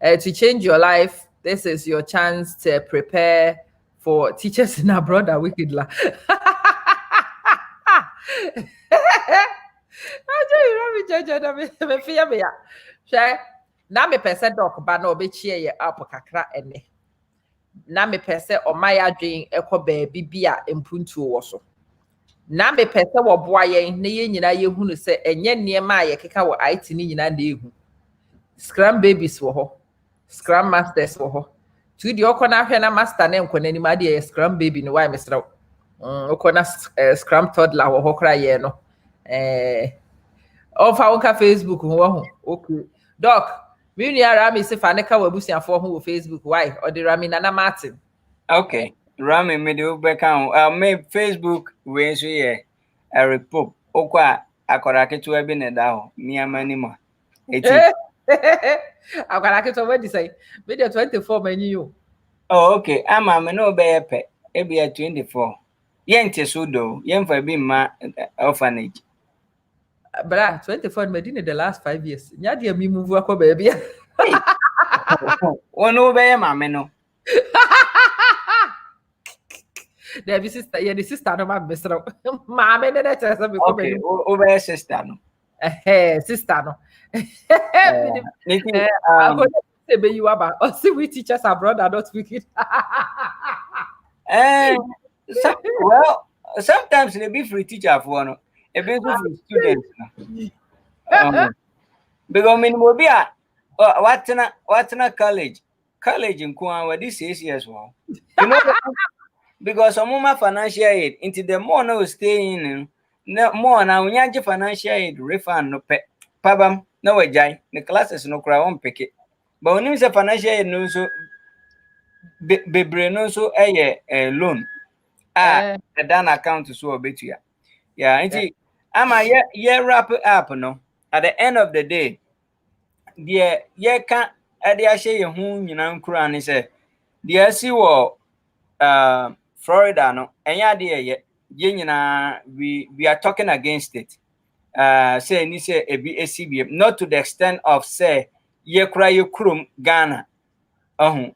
To change your life, this is your chance to prepare for teachers in abroad are wicked la. Na me pese doc ba na obechie ye app kakra ene. Na me pese omaya adwen ekọ baabi bia empuntuo wo so. Na me pese wo boa yen na ye nyina ye hunu se enye niema a ye keka wo IT ni nyina na ehu. Scrum babies wo ho. Scrum masters wo ho. Tu di okọ na hwe na master na enko na ni ma de scrum baby no why mesra. Okọ na scrum toddler wo ho kra ye no. Ofa wonka Facebook ho ho. Okay. Doc, me nua Rami se fa ne ka wabusiafo ho wo Facebook why? O de Rami Nana Martin. Okay. Rami me de obeka me Facebook we so ye a repop. Okwa akora ketu bi ne da ho. Mi amani mo. Eti. Akora ketu we di say. Me de 24 many you. Oh, okay. Ama me no be pe. E be 24. Yente so do. Yemfa bi ma orphanage. Bra, 24 Medina the last 5 years. Nya de mi move akọ baby. Ono be ma me no. There be sister, yeah, the sister no ma mesra. Ma me na tell say me come. Okay, over sister no. Sister no. Say be you aba. O see we teachers abroad are not wicked. Well, sometimes they be free teacher for no. E be free students no. Because me mo be a what na college in Kwan where this 6 years wow. You know because some more financial aid into the more no stay in more now when you financial aid refund no pay pabam no wajai the classes no cry one pick it. But when you say financial aid no so bebre no so a loan a dan account so obetua. Yeah, and ama ye wrap it up no at the end of the day the ye can ade ahye ye hu nyina nkura ne say the asi wo Florida no enya de ye nyina we are talking against it. Say ni say ebi ACBM not to the extent of say ye kura ye krum Ghana.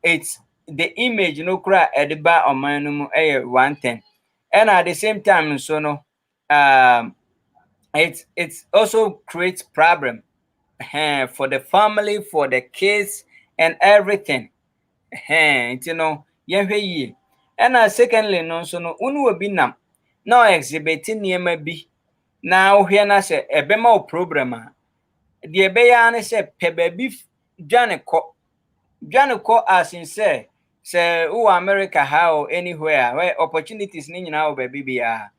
It's the image no kura ediba oman no mu 110. And at the same time so no it's also creates problem for the family, for the kids and everything. Yehwe. And secondly, no so no unu obi nam na exhibiting niema bi na ohwe na se ebema o program a de ebeya na se pe ba bi dwane ko as in say America how anywhere where opportunities ni nyina o ba bibia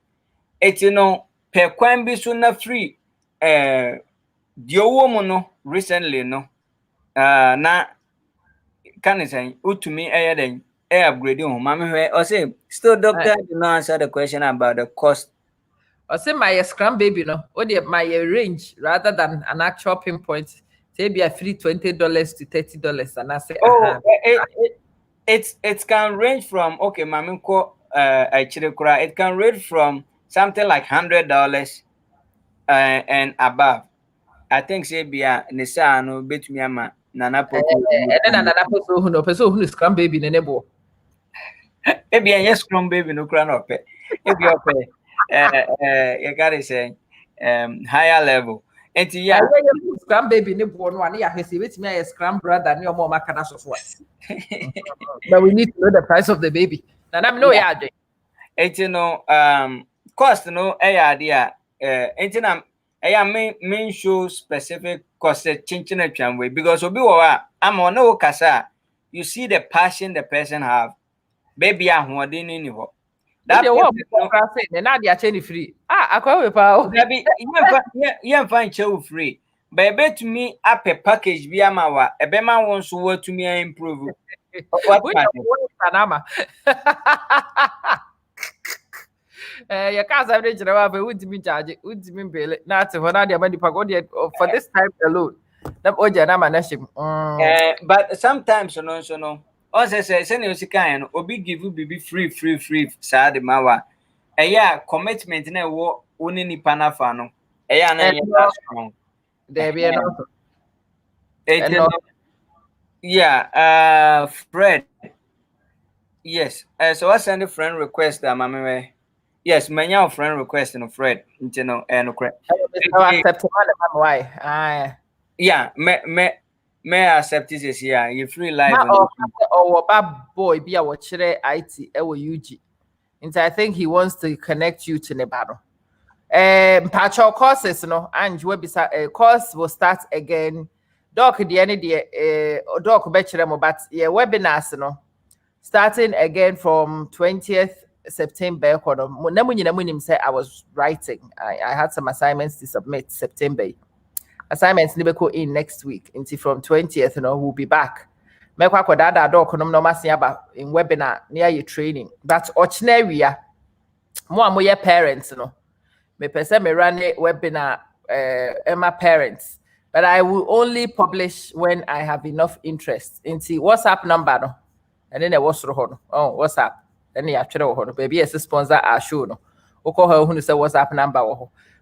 no pe kwan bi so na free de owo mu no recently no na can I say utumi den upgrade home. Mama, or say, still, doctor did not answer the question about the cost. Or say my scrum baby, no, or my range rather than an actual pinpoint. Say be a free $20 to $30, and I say, it can range from okay, mama, it can range from something like $100 and above. I think say bia ne sa no betumi ama nana poko and then another person who scrum baby in nebo. e bia yes scrum baby no kra no pe e bia pe you got to say higher level and yeah Scrum baby nebo no one ya hesi with me a scrum brother near more makana so what. But we need to know the price of the baby. And I'm no yeah yard. and you know cost no e ya dia and na main show specific cost chinching way because obi wo am on no kasa you see the passion the person have baby ahoden ni ho that The one person for no class and now they are chain free. Ah, akwa we pa. Dabi yɛmfa nkyɛ wo free but ɛbɛtumi apɛ package bi ama wa ɛbɛma wo nso woatumi improve what We matter Panama. Your cars have reached the way would me charge, would me bill, not for the money for this time alone. That oja na manashim. but sometimes no ɔsɛ sɛ sɛnea osi kan no obi give you bibi free saa de ma wa ɛyɛ a commitment na ɛwɔ wo ne nipa no afa no ɛyɛ a na ɛyɛ that strong There be enough. yeah Fred yes so I send a friend request mama yes manya friend request no Fred nti no no correct Accept why. yeah me accept this here you free live or bad boy be our chere IT UG. And I think he wants to connect you to Nebano. Patch courses, no, and website course will start again. Doc the end doc bachelor, but yeah, webinars, no, starting again from 20th September. Say I was writing. I had some assignments to submit September. Assignments never go in next week until from 20th, we'll be back. Mekwa ko dada doc no masi aba in webinar near your training. But ordinary mo your parents, no. Me pese me run a webinar my parents. But I will only publish when I have enough interest. Into WhatsApp number, no. And then what's no. Oh, WhatsApp. Then you actually baby as a sponsor I show no. Oko her who say WhatsApp number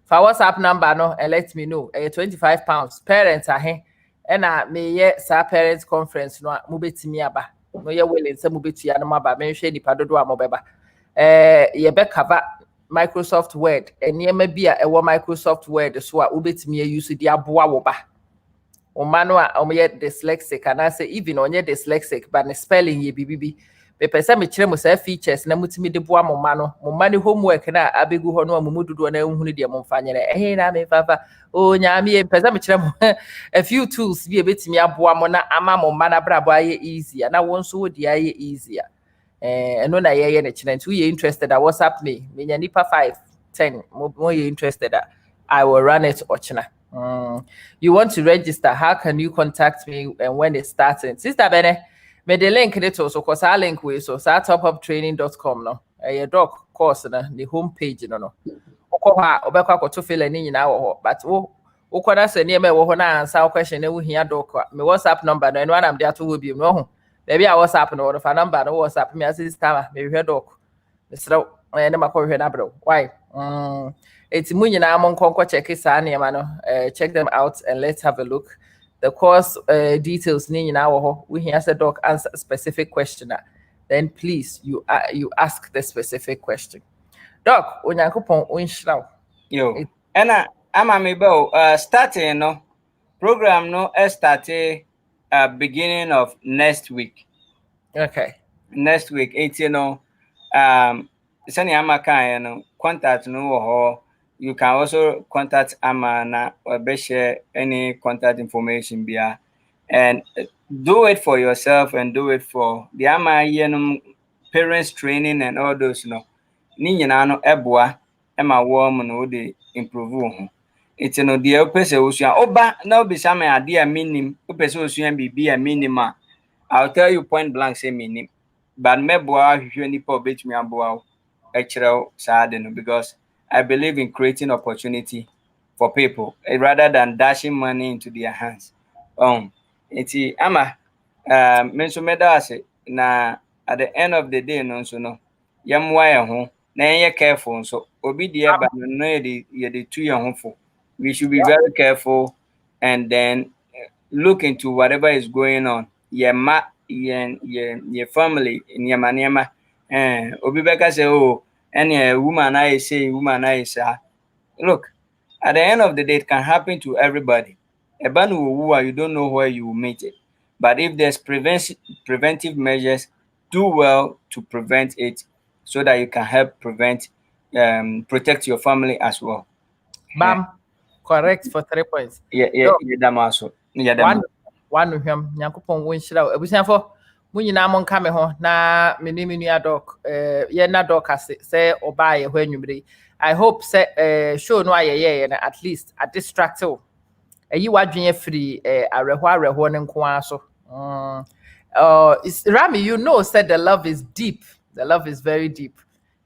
for WhatsApp number no and let me know. £25. Parents are here. And I may sa parents conference no mubetimi aba. No ye willing say mubeti ya no aba. Me hwe nipa dodo amobeba. Ye be cover Microsoft Word. Enye bi a ewo Microsoft Word so a ubetimi use di aboa wo ba. O manu a omoye dyslexic and I say even onye dyslexic but the spelling ye bibibi. Me pese me kire mo say features na mutimi de boa mo mani homework na abegu ho no amumu dodo na ehunu de mo mfanyere na me fafa o nyame e pese me kire mo a few tools bi ebetimi aboa mo na ama mo mana brabo aye easier na won so wodi aye easier eno na ye ne kire nti you interested at WhatsApp me nya nipa 5 10 mo you interested I will run it ochina. You want to register, how can you contact me and when it's starting? Sister Bene, me the link it also cause our link we so startupuptraining.com no. A doc course na the homepage no. Oko ha obekwa to fill any nyina wo but ukwana se ne me wo ho na answer question na wo hia doc me WhatsApp number no eno am there to wo bi no ho. Baby a WhatsApp no fa number no WhatsApp me sister me hwe doc. Me sra ne makọ na bro. Why? It's munyina amon konko check check them out and let's have a look. The course details ni nyina wo ho. We hear say doc answer a specific question. Then please you ask the specific question. Doc, onyankopon onhyira. Yo. And I'm me bo starting no program no started beginning of next week. Okay. Next week, sani ama kan no contact no wo ho. You can also contact Amana or share any contact information via and do it for yourself and do it for the Ama parents training and all those no. Ni nyina no eboa ema wo mu no de improve ho. It's no de opese osua oba na obisa me ade a minim opese osua bibi a minima. I'll tell you point blank say minim. But meboa hwehwe nipa obetumi aboa actually sad because I believe in creating opportunity for people rather than dashing money into their hands. It's ama menso medase na at the end of the day no so no yamwa ho na yen careful so obi de ba no ye de tu ye ho fo. We should be very careful and then look into whatever is going on. Your family, niema. Obi beka say, oh, any woman I say, woman I say. Look, at the end of the day, it can happen to everybody. A ban who you don't know where you will meet it. But if there's preventive measures, do well to prevent it so that you can help protect your family as well. Bam. Correct for 3 points. Yeah, that also. Yeah, one hwam nyankopon wo nhyira wo abusiafo mu nyina mo nka me ho na me ni nua doc ye na doc ase se oba ye ho anwumre. I hope say show no ayeye na at least a distract you. Eyi wadwen free areho ne nko aso. Rami, you know, said the love is deep. The love is very deep,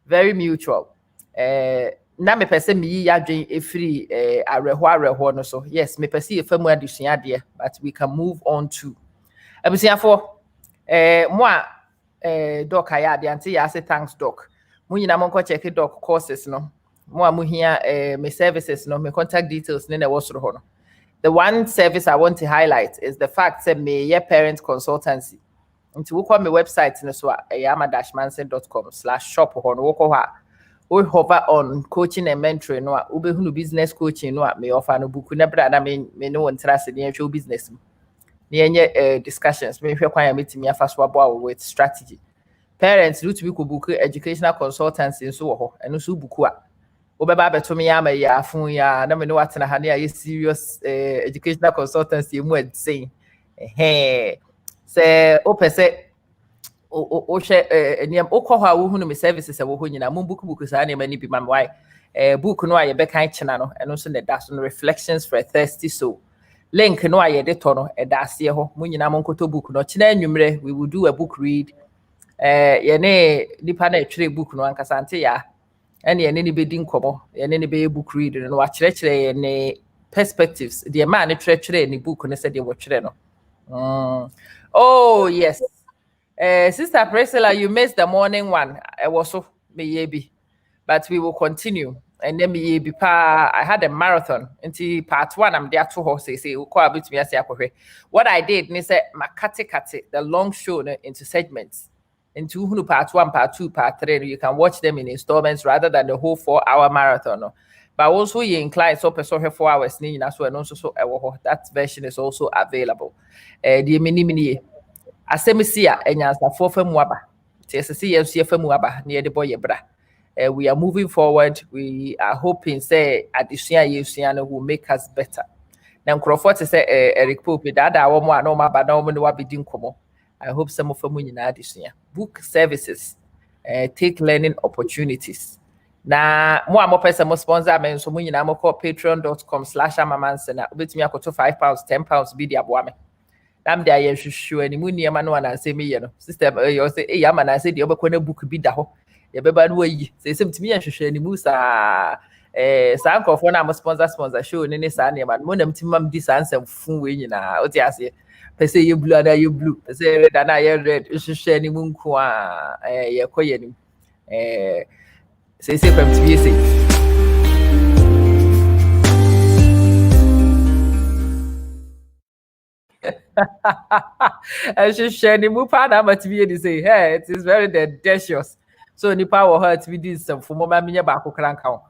very mutual. Na me pese me yi adwen efiri areho no so. Yes, me pese efamu adusua de, but we can move on to abusiafo mo a doc aya de anti ya say thanks doc. Mu nyina mo nko check doc courses no. Mo a mo hia me services no, me contact details ne na wo soro ho no. The one service I want to highlight is the fact that me parent consultancy. Into we call my website no so ayama-manson.com/shop ho no woko ha. We hover on coaching and mentoring no a ubehunu business coaching no a me offer no book na bra na me no interest in your business. Ne enye discussions me hwe kwan ya metimi afa so abo with strategy. Parents do to be book educational consultancy so ho eno so book a obeba beto me ya ma ya fun ya na me no watena ha na ya serious educational consultancy mu adsen se opese o hwe eniam okọ ha wo hunu me services e wo ho nyina mo book sa na mani bi ma why book no aye be kan chena no eno so ne da so reflections for a thirsty soul link no aye de to no e da ase ho mo nyina mo nkoto book no chena anwumre we will do a book read ye ne nipa na etwere book no ankasa ante ya and ye ne be din komo ye ne be book read no wa kire ne perspectives the man ne ni book ne said they were twere no oh yes Sister Priscilla, you missed the morning one. I was so maybe, but we will continue. And then maybe I had a marathon until part 1. I'm there 2 horses. What I did, I said, makati the long show into segments. Into part 1, part 2, part 3. You can watch them in installments rather than the whole 4-hour marathon. But also you incline so 4 hours. And also that version is also available. The mini. Asemisia enyansa fofam aba tsese yesu yefam aba na yede boye bra we are moving forward. We are hoping say adesua yesua no will make us better na nkrofo te say Eric Pope dada wo mo a no maba na wo ne wabedi nkomo. I hope some of them nyina adesua book services take learning opportunities na mo a mo pese mo sponsor me so mo nyina mo call patreon.com/amamanse na obetumi akoto £5 £10 bi di aboa me. I'm there, you show any money, man, and say me, system, you say, hey, man, I said, the other corner book be daho. You better way, say some to me, and show any musa, sank of one, I'm a sponsor show in any sunny man, money to mum this answer, fool, you know, what you say, per se you blue, and you blue, per se red, and I red, you should share any moon qua, you're quite, say, from to be say. I should share the move part about to be say, hey, it is very delicious. So the power hurt to be this for my mini back crank out.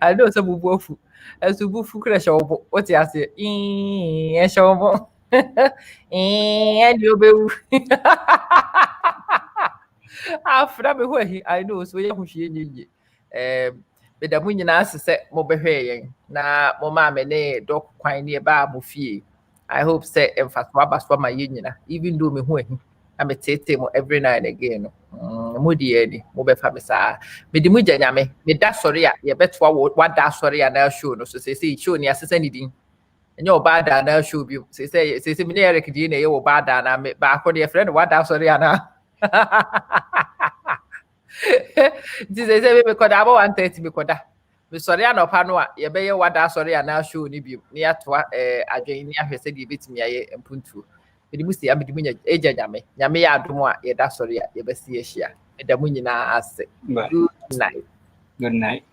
I know some bufu. As to bufu crash over what you say. Show and you be after me where I know so you she but the moon answer set mo behwe na mo ma me ne dok kwan ne ba mo fie. I hope say emphasize for my union even though me who I'm a tete mo every now and again. Mo di eni mo be fa me sa me di mu nyame me da sori a ye beto what da sori a na show no so say show ni asese ni din enye obada na show bi say me Eric di na ye obada na me ba ko de friend wada sorry ana this say me koda about 1:30 me koda me sorry ana opa no a ye be ye wada sorry ana show ni bi ni atoa adwen ni ahwese de betimi aye mpuntuo me mu sia me di munya eja nyame ya adom a ye da sorry a ye be si ehia me da mu nyina ase. Good night. Good night.